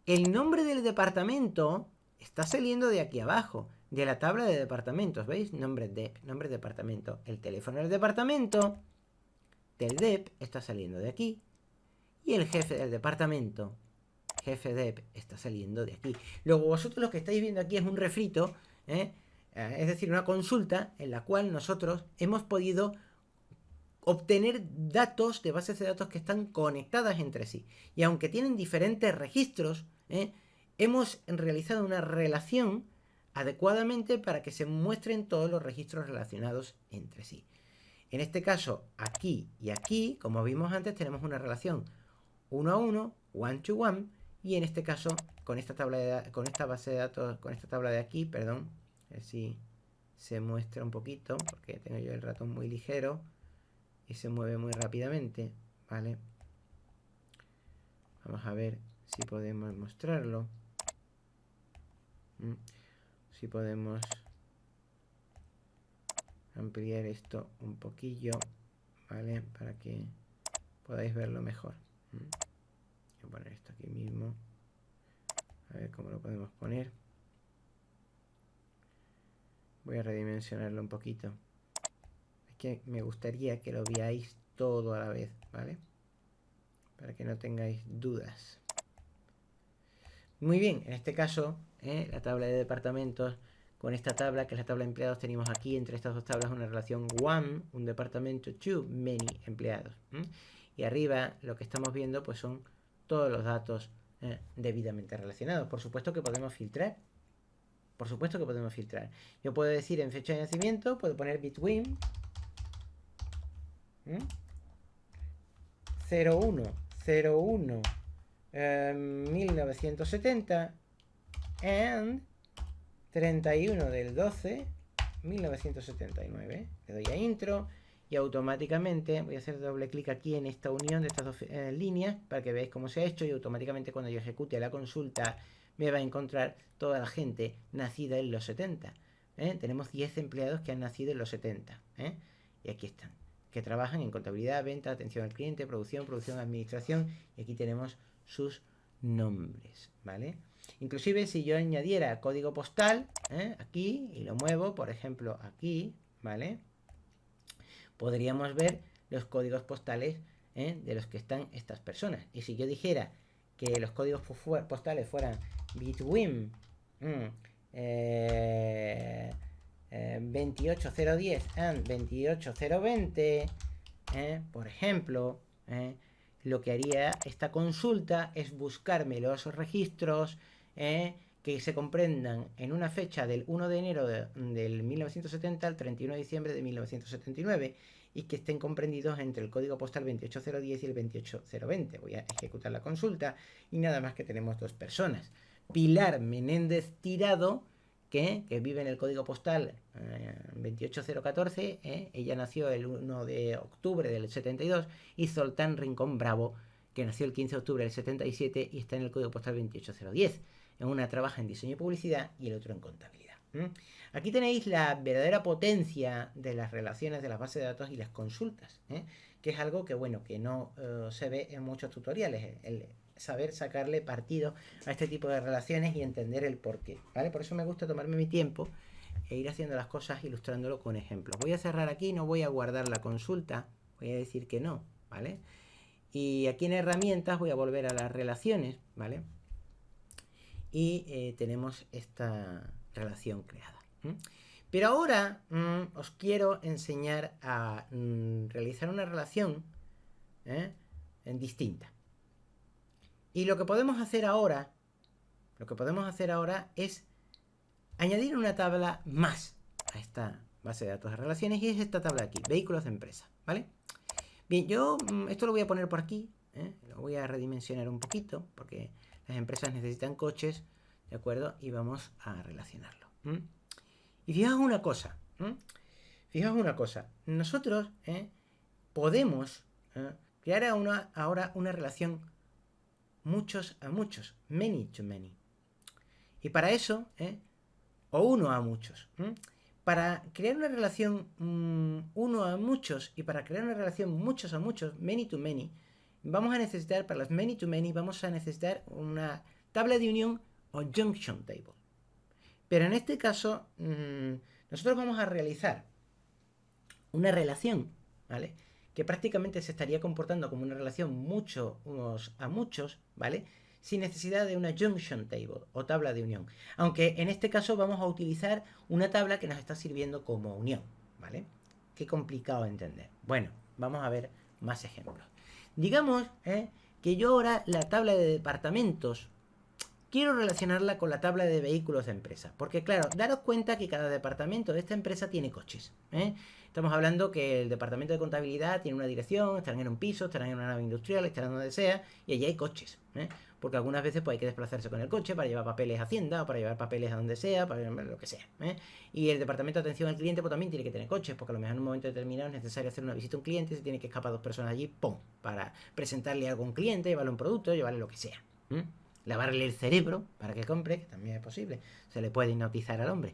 El nombre del departamento está saliendo de aquí abajo, de la tabla de departamentos. ¿Veis? Nombre departamento. El teléfono del departamento del DEP está saliendo de aquí. Y el jefe del departamento, jefe DEP, está saliendo de aquí. Luego vosotros lo que estáis viendo aquí es un refrito, es decir, una consulta en la cual nosotros hemos podido obtener datos de bases de datos que están conectadas entre sí. Y aunque tienen diferentes registros, hemos realizado una relación adecuadamente para que se muestren todos los registros relacionados entre sí. En este caso, aquí y aquí, como vimos antes, tenemos una relación 1 a 1, one to one, y en este caso, con esta tabla con esta base de datos, con esta tabla de aquí, perdón, a ver si se muestra un poquito, porque tengo yo el ratón muy ligero y se mueve muy rápidamente, ¿vale? Vamos a ver si podemos mostrarlo. Si podemos ampliar esto un poquillo, ¿vale? Para que podáis verlo mejor. Voy a poner esto aquí mismo. A ver cómo lo podemos poner. Voy a redimensionarlo un poquito. Es que me gustaría que lo veáis todo a la vez, ¿vale? Para que no tengáis dudas. Muy bien, en este caso, la tabla de departamentos, con esta tabla, que es la tabla de empleados, tenemos aquí entre estas dos tablas una relación one, un departamento, to, many empleados. Y arriba lo que estamos viendo pues son todos los datos debidamente relacionados. Por supuesto que podemos filtrar. Por supuesto que podemos filtrar. Yo puedo decir en fecha de nacimiento, puedo poner between 01 1970 and 31 del 12 1979. Le doy a intro y automáticamente voy a hacer doble clic aquí en esta unión de estas dos líneas para que veáis cómo se ha hecho, y automáticamente cuando yo ejecute la consulta me va a encontrar toda la gente nacida en los 70. Tenemos 10 empleados que han nacido en los 70. Y aquí están, que trabajan en contabilidad, venta, atención al cliente, producción, administración, y aquí tenemos sus nombres, ¿vale? Inclusive si yo añadiera código postal aquí y lo muevo, por ejemplo, aquí, ¿vale? Podríamos ver los códigos postales de los que están estas personas. Y si yo dijera que los códigos postales fueran between 28010 and 28020, por ejemplo, lo que haría esta consulta es buscarme los registros que que se comprendan en una fecha del 1 de enero del 1970 al 31 de diciembre de 1979 y que estén comprendidos entre el código postal 28010 y el 28020. Voy a ejecutar la consulta y nada más que tenemos dos personas. Pilar Menéndez Tirado, que vive en el código postal 28014, ella nació el 1 de octubre del 72, y Zoltán Rincón Bravo, que nació el 15 de octubre del 77 y está en el código postal 28010. Una trabaja en diseño y publicidad y el otro en contabilidad. Aquí tenéis la verdadera potencia de las relaciones de las bases de datos y las consultas, que es algo que, bueno, que no se ve en muchos tutoriales, el saber sacarle partido a este tipo de relaciones y entender el porqué, ¿vale? Por eso me gusta tomarme mi tiempo e ir haciendo las cosas ilustrándolo con ejemplos. Voy a cerrar aquí, no voy a guardar la consulta, voy a decir que no, ¿vale? Y aquí en herramientas voy a volver a las relaciones, ¿vale? Y tenemos esta relación creada. Pero ahora os quiero enseñar a realizar una relación distinta. Y lo que podemos hacer ahora es añadir una tabla más a esta base de datos de relaciones, y es esta tabla de aquí, vehículos de empresa, ¿vale? Bien, yo esto lo voy a poner por aquí, lo voy a redimensionar un poquito, porque las empresas necesitan coches, ¿de acuerdo? Y vamos a relacionarlo. Y fijaos una cosa, nosotros podemos crear ahora una relación muchos a muchos, many to many. Y para eso, o uno a muchos. Para crear una relación uno a muchos y para crear una relación muchos a muchos, many to many, vamos a necesitar, para las many to many, vamos a necesitar una tabla de unión o junction table. Pero en este caso, nosotros vamos a realizar una relación, ¿vale? Que prácticamente se estaría comportando como una relación muchos a muchos, ¿vale? Sin necesidad de una junction table o tabla de unión. Aunque en este caso vamos a utilizar una tabla que nos está sirviendo como unión, ¿vale? Qué complicado de entender. Bueno, vamos a ver más ejemplos. Digamos que yo ahora la tabla de departamentos quiero relacionarla con la tabla de vehículos de empresa. Porque claro, daros cuenta que cada departamento de esta empresa tiene coches. Estamos hablando que el departamento de contabilidad tiene una dirección, estarán en un piso, estarán en una nave industrial, estarán donde sea, y allí hay coches. Porque algunas veces pues, hay que desplazarse con el coche para llevar papeles a Hacienda, o para llevar papeles a donde sea, para lo que sea. Y el departamento de atención al cliente pues, también tiene que tener coches, porque a lo mejor en un momento determinado es necesario hacer una visita a un cliente, se tiene que escapar dos personas allí, ¡pum!, para presentarle algo a un cliente, llevarle un producto, llevarle lo que sea. Lavarle el cerebro para que compre, que también es posible. Se le puede hipnotizar al hombre.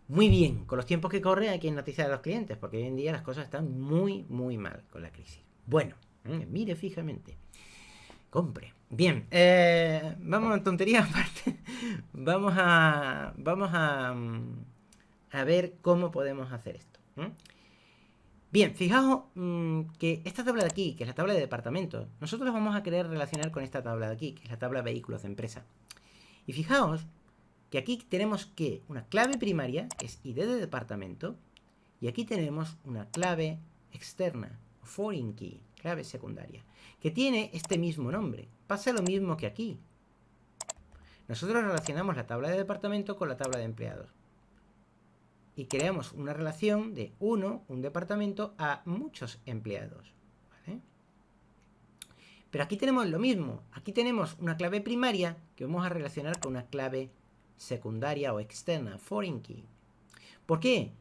Muy bien, con los tiempos que corren hay que hipnotizar a los clientes, porque hoy en día las cosas están muy, muy mal con la crisis. Bueno, mire fijamente. Compre. Bien, vamos a tonterías aparte. Vamos a ver cómo podemos hacer esto. Bien, fijaos que esta tabla de aquí, que es la tabla de departamentos, nosotros vamos a querer relacionar con esta tabla de aquí, que es la tabla de vehículos de empresa. Y fijaos que aquí tenemos que una clave primaria, que es ID de departamento, y aquí tenemos una clave externa, foreign key, clave secundaria, que tiene este mismo nombre. Pasa lo mismo que aquí. Nosotros relacionamos la tabla de departamento con la tabla de empleados. Y creamos una relación de un departamento, a muchos empleados. ¿Vale? Pero aquí tenemos lo mismo. Aquí tenemos una clave primaria que vamos a relacionar con una clave secundaria o externa, foreign key. ¿Por qué?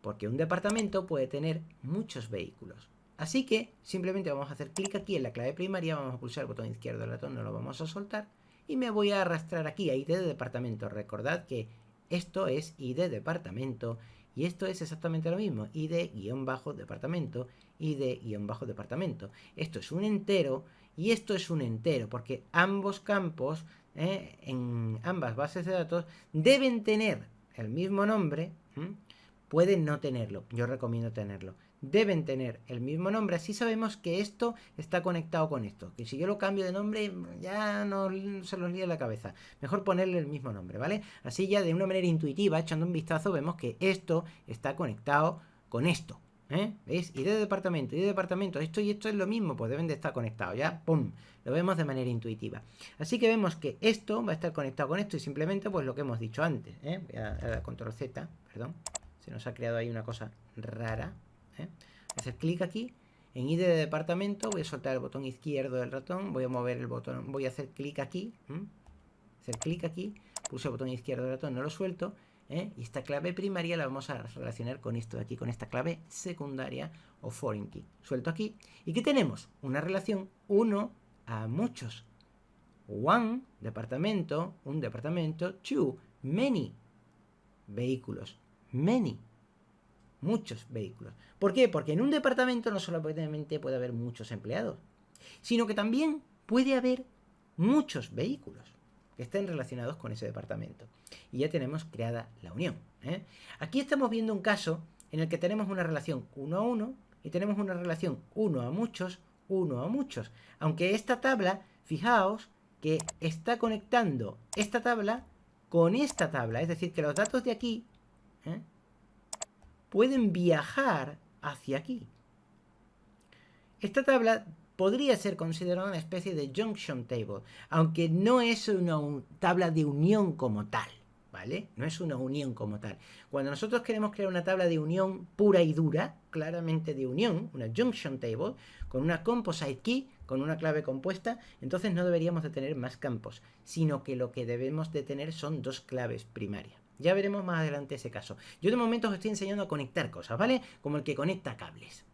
Porque un departamento puede tener muchos vehículos. Así que simplemente vamos a hacer clic aquí en la clave primaria, vamos a pulsar el botón izquierdo del ratón, no lo vamos a soltar, y me voy a arrastrar aquí a ID de departamento. Recordad que esto es ID departamento y esto es exactamente lo mismo, ID-departamento, ID-departamento. Esto es un entero y esto es un entero, porque ambos campos en ambas bases de datos deben tener el mismo nombre. Pueden no tenerlo, yo recomiendo tenerlo. Deben tener el mismo nombre, así sabemos que esto está conectado con esto. Que si yo lo cambio de nombre, ya no se los lía la cabeza. Mejor ponerle el mismo nombre, ¿vale? Así ya de una manera intuitiva, echando un vistazo, vemos que esto está conectado con esto, ¿Veis? ID de departamento, esto y esto es lo mismo, pues deben de estar conectados, ya, ¡pum! Lo vemos de manera intuitiva. Así que vemos que esto va a estar conectado con esto y simplemente pues lo que hemos dicho antes, Voy a dar control Z, perdón, se nos ha creado ahí una cosa rara, Voy a hacer clic aquí, en ID de departamento, voy a soltar el botón izquierdo del ratón, voy a mover el botón, voy a hacer clic aquí, pulso el botón izquierdo del ratón, no lo suelto, y esta clave primaria la vamos a relacionar con esto de aquí, con esta clave secundaria o foreign key. Suelto aquí. ¿Y qué tenemos? Una relación 1 a muchos. One, departamento, un departamento. Two, many, vehículos. Many, muchos vehículos. ¿Por qué? Porque en un departamento no solamente puede haber muchos empleados, sino que también puede haber muchos vehículos que estén relacionados con ese departamento. Y ya tenemos creada la unión. Aquí estamos viendo un caso en el que tenemos una relación 1 a 1 y tenemos una relación 1 a muchos, 1 a muchos. Aunque esta tabla, fijaos que está conectando esta tabla con esta tabla. Es decir, que los datos de aquí pueden viajar hacia aquí. Esta tabla podría ser considerada una especie de junction table, aunque no es una tabla de unión como tal, ¿vale? No es una unión como tal. Cuando nosotros queremos crear una tabla de unión pura y dura, claramente de unión, una junction table, con una composite key, con una clave compuesta, entonces no deberíamos de tener más campos, sino que lo que debemos de tener son dos claves primarias. Ya veremos más adelante ese caso. Yo de momento os estoy enseñando a conectar cosas, ¿vale? Como el que conecta cables.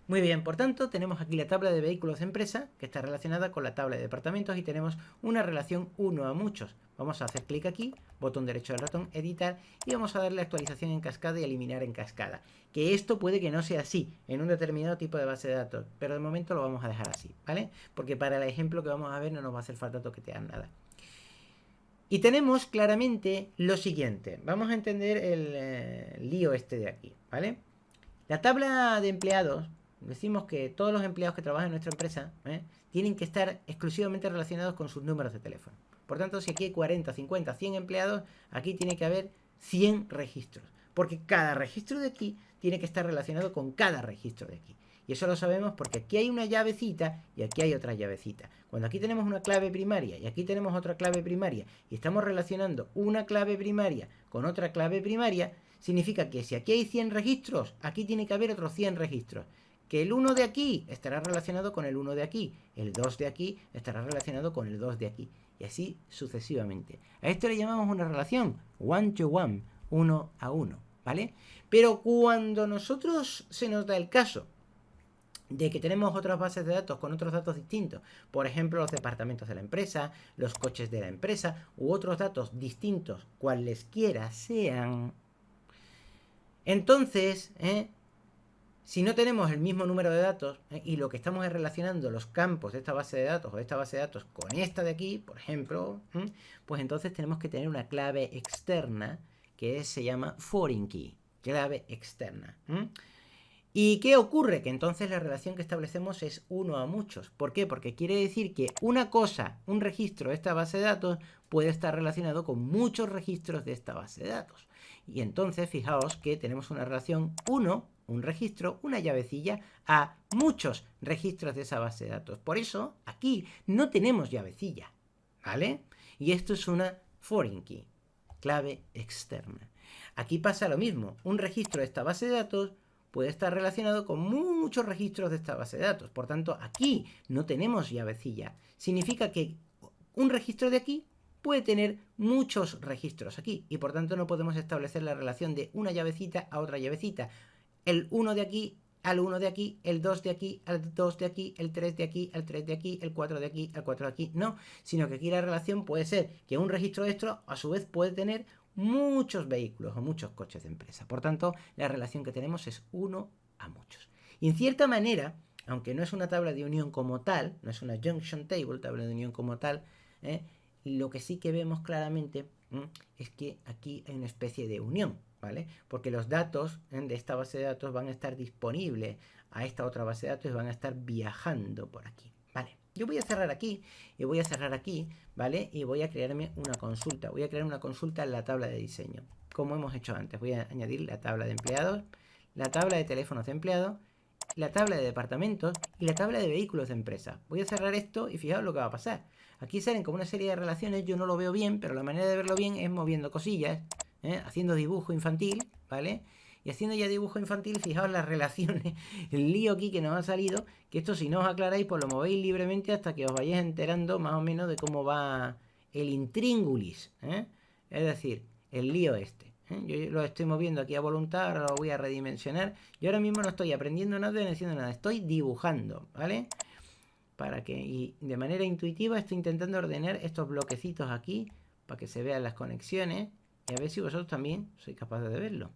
Muy bien, por tanto, tenemos aquí la tabla de vehículos de empresa, que está relacionada con la tabla de departamentos, y tenemos una relación 1 a muchos. Vamos a hacer clic aquí, botón derecho del ratón, editar, y vamos a darle actualización en cascada y eliminar en cascada. Que esto puede que no sea así en un determinado tipo de base de datos, pero de momento lo vamos a dejar así, ¿vale? Porque para el ejemplo que vamos a ver no nos va a hacer falta toquetear nada. Y tenemos claramente lo siguiente. Vamos a entender el lío este de aquí, ¿vale? La tabla de empleados, decimos que todos los empleados que trabajan en nuestra empresa tienen que estar exclusivamente relacionados con sus números de teléfono. Por tanto, si aquí hay 40, 50, 100 empleados, aquí tiene que haber 100 registros. Porque cada registro de aquí tiene que estar relacionado con cada registro de aquí. Y eso lo sabemos porque aquí hay una llavecita y aquí hay otra llavecita. Cuando aquí tenemos una clave primaria y aquí tenemos otra clave primaria y estamos relacionando una clave primaria con otra clave primaria, significa que si aquí hay 100 registros, aquí tiene que haber otros 100 registros. Que el 1 de aquí estará relacionado con el 1 de aquí, el 2 de aquí estará relacionado con el 2 de aquí, y así sucesivamente. A esto le llamamos una relación one to one, uno a uno, ¿vale? Pero cuando nosotros se nos da el caso de que tenemos otras bases de datos con otros datos distintos, por ejemplo los departamentos de la empresa, los coches de la empresa u otros datos distintos, cualesquiera sean, entonces, si no tenemos el mismo número de datos y lo que estamos es relacionando los campos de esta base de datos o de esta base de datos con esta de aquí, por ejemplo, pues entonces tenemos que tener una clave externa que se llama foreign key, clave externa. ¿Y qué ocurre? Que entonces la relación que establecemos es 1 a muchos. ¿Por qué? Porque quiere decir que una cosa, un registro de esta base de datos, puede estar relacionado con muchos registros de esta base de datos. Y entonces fijaos que tenemos una relación 1, un registro, una llavecilla, a muchos registros de esa base de datos. Por eso aquí no tenemos llavecilla, ¿vale? Y esto es una foreign key, clave externa. Aquí pasa lo mismo, un registro de esta base de datos puede estar relacionado con muchos registros de esta base de datos. Por tanto, aquí no tenemos llavecilla. Significa que un registro de aquí puede tener muchos registros aquí y por tanto no podemos establecer la relación de una llavecita a otra llavecita. El 1 de aquí al 1 de aquí, el 2 de aquí al 2 de aquí, el 3 de aquí al 3 de aquí, el 4 de aquí al 4 de aquí. No, sino que aquí la relación puede ser que un registro de esto a su vez puede tener muchos vehículos o muchos coches de empresa. Por tanto, la relación que tenemos es 1 a muchos. Y en cierta manera, aunque no es una tabla de unión como tal, no es una junction table, tabla de unión como tal, lo que sí que vemos claramente es que aquí hay una especie de unión, ¿vale? Porque los datos de esta base de datos van a estar disponibles a esta otra base de datos y van a estar viajando por aquí, ¿vale? Yo voy a cerrar aquí y voy a cerrar aquí, ¿vale? Y voy a crearme una consulta. Voy a crear una consulta en la tabla de diseño, como hemos hecho antes. Voy a añadir la tabla de empleados, la tabla de teléfonos de empleados, la tabla de departamentos y la tabla de vehículos de empresa. Voy a cerrar esto y fijaos lo que va a pasar. Aquí salen como una serie de relaciones, yo no lo veo bien, pero la manera de verlo bien es moviendo cosillas, haciendo dibujo infantil, ¿vale? Y haciendo ya dibujo infantil, fijaos las relaciones, el lío aquí que nos ha salido, que esto si no os aclaráis, pues lo movéis libremente hasta que os vayáis enterando más o menos de cómo va el intríngulis, es decir, el lío este. Yo lo estoy moviendo aquí a voluntad, ahora lo voy a redimensionar. Yo ahora mismo no estoy aprendiendo nada ni haciendo nada, estoy dibujando, ¿vale? Para que, y de manera intuitiva estoy intentando ordenar estos bloquecitos aquí, para que se vean las conexiones, y a ver si vosotros también sois capaces de verlo.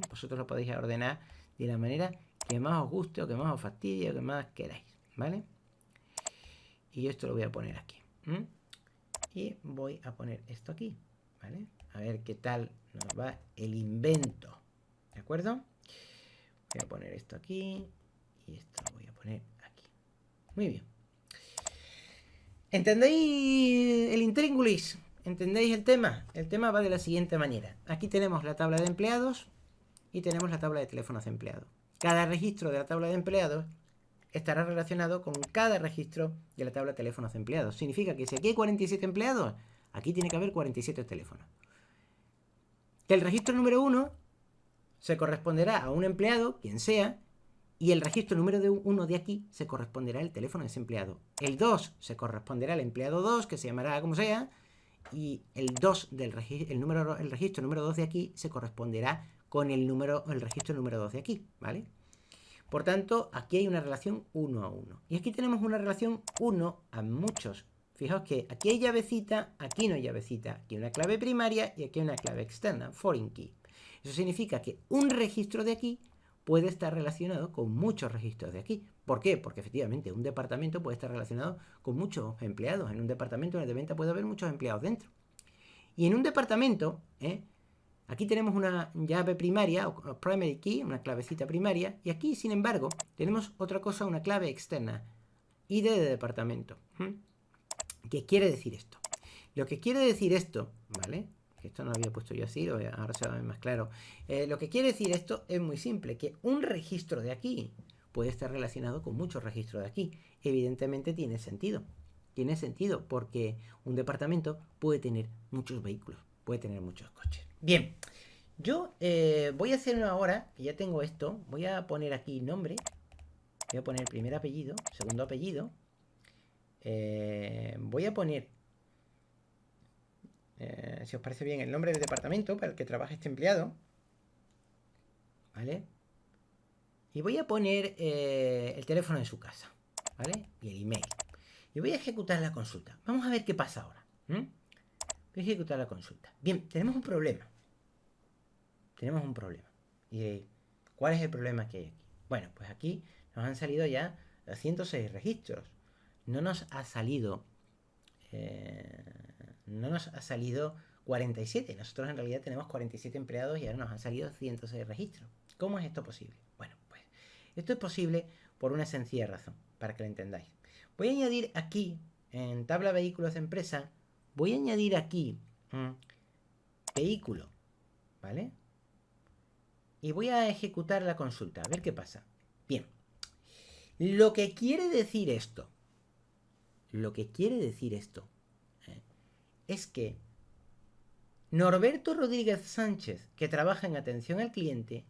Vosotros lo podéis ordenar de la manera que más os guste o que más os fastidie o que más queráis, ¿vale? Y yo esto lo voy a poner aquí. Y voy a poner esto aquí, ¿vale? A ver qué tal nos va el invento, ¿de acuerdo? Voy a poner esto aquí y esto lo voy a poner aquí. Muy bien. ¿Entendéis el intríngulis? ¿Entendéis el tema? El tema va de la siguiente manera. Aquí tenemos la tabla de empleados y tenemos la tabla de teléfonos de empleados. Cada registro de la tabla de empleados estará relacionado con cada registro de la tabla de teléfonos de empleados. Significa que si aquí hay 47 empleados, aquí tiene que haber 47 teléfonos. Que el registro número 1 se corresponderá a un empleado, quien sea, y el registro número 1 de aquí se corresponderá al teléfono de ese empleado. El 2 se corresponderá al empleado 2, que se llamará como sea, y el 2 del el registro número 2 de aquí se corresponderá con el registro número 2 de aquí, ¿vale? Por tanto, aquí hay una relación 1 a 1. Y aquí tenemos una relación 1 a muchos. Fijaos que aquí hay llavecita, aquí no hay llavecita. Aquí hay una clave primaria y aquí hay una clave externa, foreign key. Eso significa que un registro de aquí puede estar relacionado con muchos registros de aquí. ¿Por qué? Porque efectivamente un departamento puede estar relacionado con muchos empleados. En un departamento de venta puede haber muchos empleados dentro. Y en un departamento, aquí tenemos una llave primaria, o primary key, una clavecita primaria, y aquí, sin embargo, tenemos otra cosa, una clave externa, ID de departamento. ¿Qué quiere decir esto? Lo que quiere decir esto, ¿vale? Que esto no lo había puesto yo así, ahora se va a ver más claro. Lo que quiere decir esto es muy simple, que un registro de aquí puede estar relacionado con muchos registros de aquí. Evidentemente tiene sentido. Tiene sentido porque un departamento puede tener muchos vehículos, puede tener muchos coches. Bien, yo voy a hacer ahora, que ya tengo esto, voy a poner aquí nombre, voy a poner primer apellido, segundo apellido, voy a poner, si os parece bien, el nombre del departamento para el que trabaja este empleado, ¿vale? Y voy a poner el teléfono de su casa, ¿vale? Y el email. Y voy a ejecutar la consulta. Vamos a ver qué pasa ahora. Voy a ejecutar la consulta. Bien, tenemos un problema. Tenemos un problema. Y ¿cuál es el problema que hay aquí? Bueno, pues aquí nos han salido ya 106 registros. No nos ha salido 47. Nosotros en realidad tenemos 47 empleados y ahora nos han salido 106 registros. ¿Cómo es esto posible? Bueno, pues esto es posible por una sencilla razón, para que lo entendáis. Voy a añadir aquí, en tabla vehículos de empresa, voy a añadir aquí vehículo, ¿vale? Y voy a ejecutar la consulta, a ver qué pasa. Bien, lo que quiere decir esto, es que Norberto Rodríguez Sánchez, que trabaja en atención al cliente,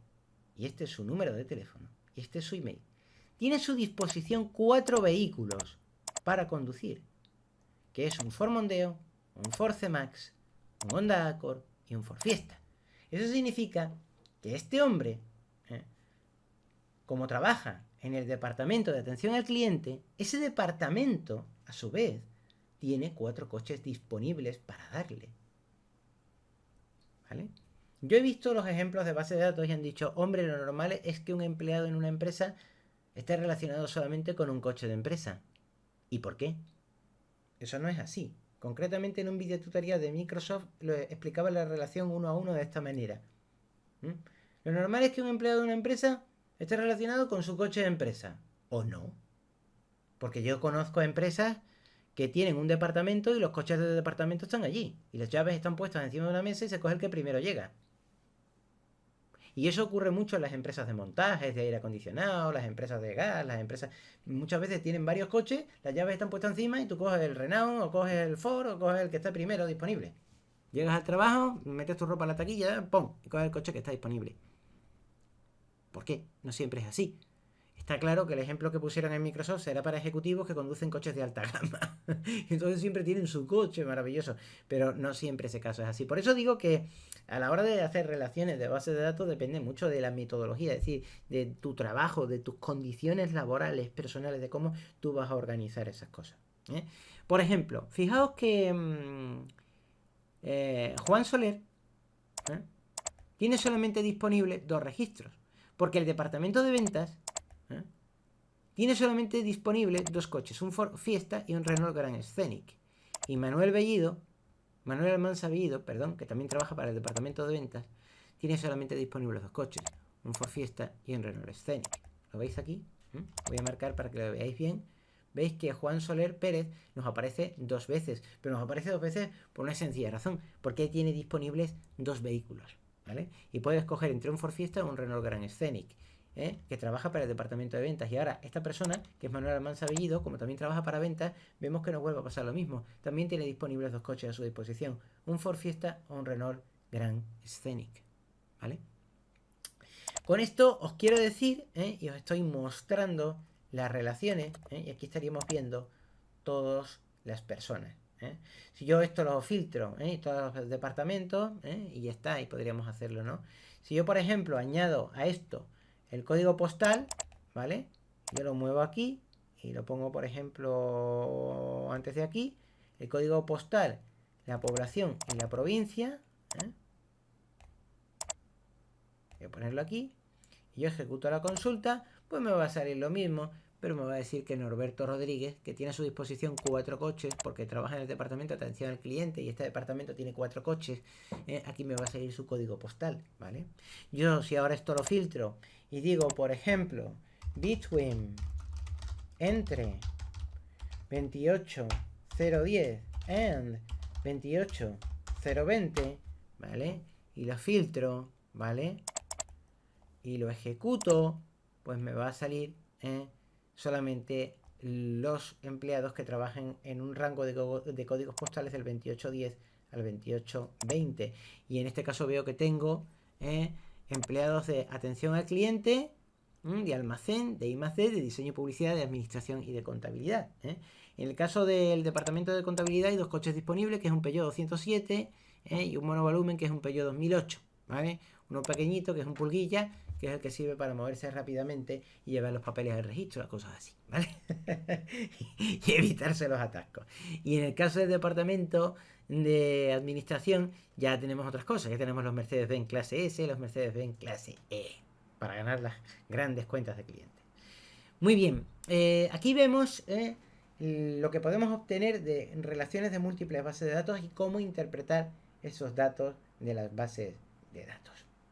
y este es su número de teléfono, y este es su email, tiene a su disposición 4 vehículos para conducir, que es un Ford Mondeo, un Ford C-Max, un Honda Accord y un Ford Fiesta. Eso significa que este hombre, como trabaja en el departamento de atención al cliente, ese departamento, a su vez, tiene 4 coches disponibles para darle. ¿Vale? Yo he visto los ejemplos de base de datos y han dicho, hombre, lo normal es que un empleado en una empresa esté relacionado solamente con un coche de empresa. ¿Y por qué? Eso no es así. Concretamente en un video tutorial de Microsoft lo explicaba la relación 1 a 1 de esta manera. Lo normal es que un empleado de una empresa esté relacionado con su coche de empresa. ¿O no? Porque yo conozco empresas que tienen un departamento y los coches del departamento están allí. Y las llaves están puestas encima de una mesa y se coge el que primero llega. Y eso ocurre mucho en las empresas de montajes, de aire acondicionado, las empresas de gas, las empresas... Muchas veces tienen varios coches, las llaves están puestas encima y tú coges el Renault, o coges el Ford, o coges el que está primero disponible. Llegas al trabajo, metes tu ropa en la taquilla, ¡pum! Y coges el coche que está disponible. ¿Por qué? No siempre es así. Está claro que el ejemplo que pusieron en Microsoft será para ejecutivos que conducen coches de alta gama. Entonces siempre tienen su coche maravilloso. Pero no siempre ese caso es así. Por eso digo que a la hora de hacer relaciones de bases de datos depende mucho de la metodología, es decir, de tu trabajo, de tus condiciones laborales, personales, de cómo tú vas a organizar esas cosas. Por ejemplo, fijaos que Juan Soler tiene solamente disponible 2 registros. Porque el departamento de ventas tiene solamente disponible 2 coches, un Ford Fiesta y un Renault Grand Scenic. Y Manuel Almanza Bellido, perdón, que también trabaja para el departamento de ventas, tiene solamente disponibles 2 coches, un Ford Fiesta y un Renault Scenic. ¿Lo veis aquí? Voy a marcar para que lo veáis bien. Veis que Juan Soler Pérez nos aparece 2 veces, pero nos aparece 2 veces por una sencilla razón, porque tiene disponibles 2 vehículos, ¿vale? Y puede escoger entre un Ford Fiesta o un Renault Grand Scenic, que trabaja para el departamento de ventas. Y ahora esta persona, que es Manuel Almanza Bellido, como también trabaja para ventas, vemos que nos vuelve a pasar lo mismo. También tiene disponibles 2 coches a su disposición, un Ford Fiesta o un Renault Grand Scenic, ¿vale? Con esto os quiero decir, y os estoy mostrando las relaciones, y aquí estaríamos viendo todas las personas. Si yo esto lo filtro, todos los departamentos, y ya está, y podríamos hacerlo, ¿no? Si yo, por ejemplo, añado a esto el código postal, ¿vale? Yo lo muevo aquí y lo pongo, por ejemplo, antes de aquí, el código postal, la población y la provincia, voy a ponerlo aquí, y yo ejecuto la consulta, pues me va a salir lo mismo, pero me va a decir que Norberto Rodríguez, que tiene a su disposición 4 coches, porque trabaja en el departamento de atención al cliente y este departamento tiene 4 coches, aquí me va a salir su código postal, ¿vale? Yo si ahora esto lo filtro y digo, por ejemplo, between, entre 28010 and 28020, ¿vale? Y lo filtro, ¿vale? Y lo ejecuto, pues me va a salir solamente los empleados que trabajen en un rango de códigos postales del 2810 al 2820. Y en este caso veo que tengo empleados de atención al cliente, de almacén, de I+D, de diseño y publicidad, de administración y de contabilidad. En el caso del departamento de contabilidad hay 2 coches disponibles, que es un Peugeot 207 y un monovolumen, que es un Peugeot 2008, ¿vale? Uno pequeñito, que es un pulguilla, que es el que sirve para moverse rápidamente y llevar los papeles al registro, cosas así, ¿vale? Y evitarse los atascos. Y en el caso del departamento de administración ya tenemos otras cosas, ya tenemos los Mercedes-Benz clase S, los Mercedes-Benz clase E, para ganar las grandes cuentas de clientes. Muy bien, aquí vemos lo que podemos obtener de relaciones de múltiples bases de datos y cómo interpretar esos datos de las bases de datos.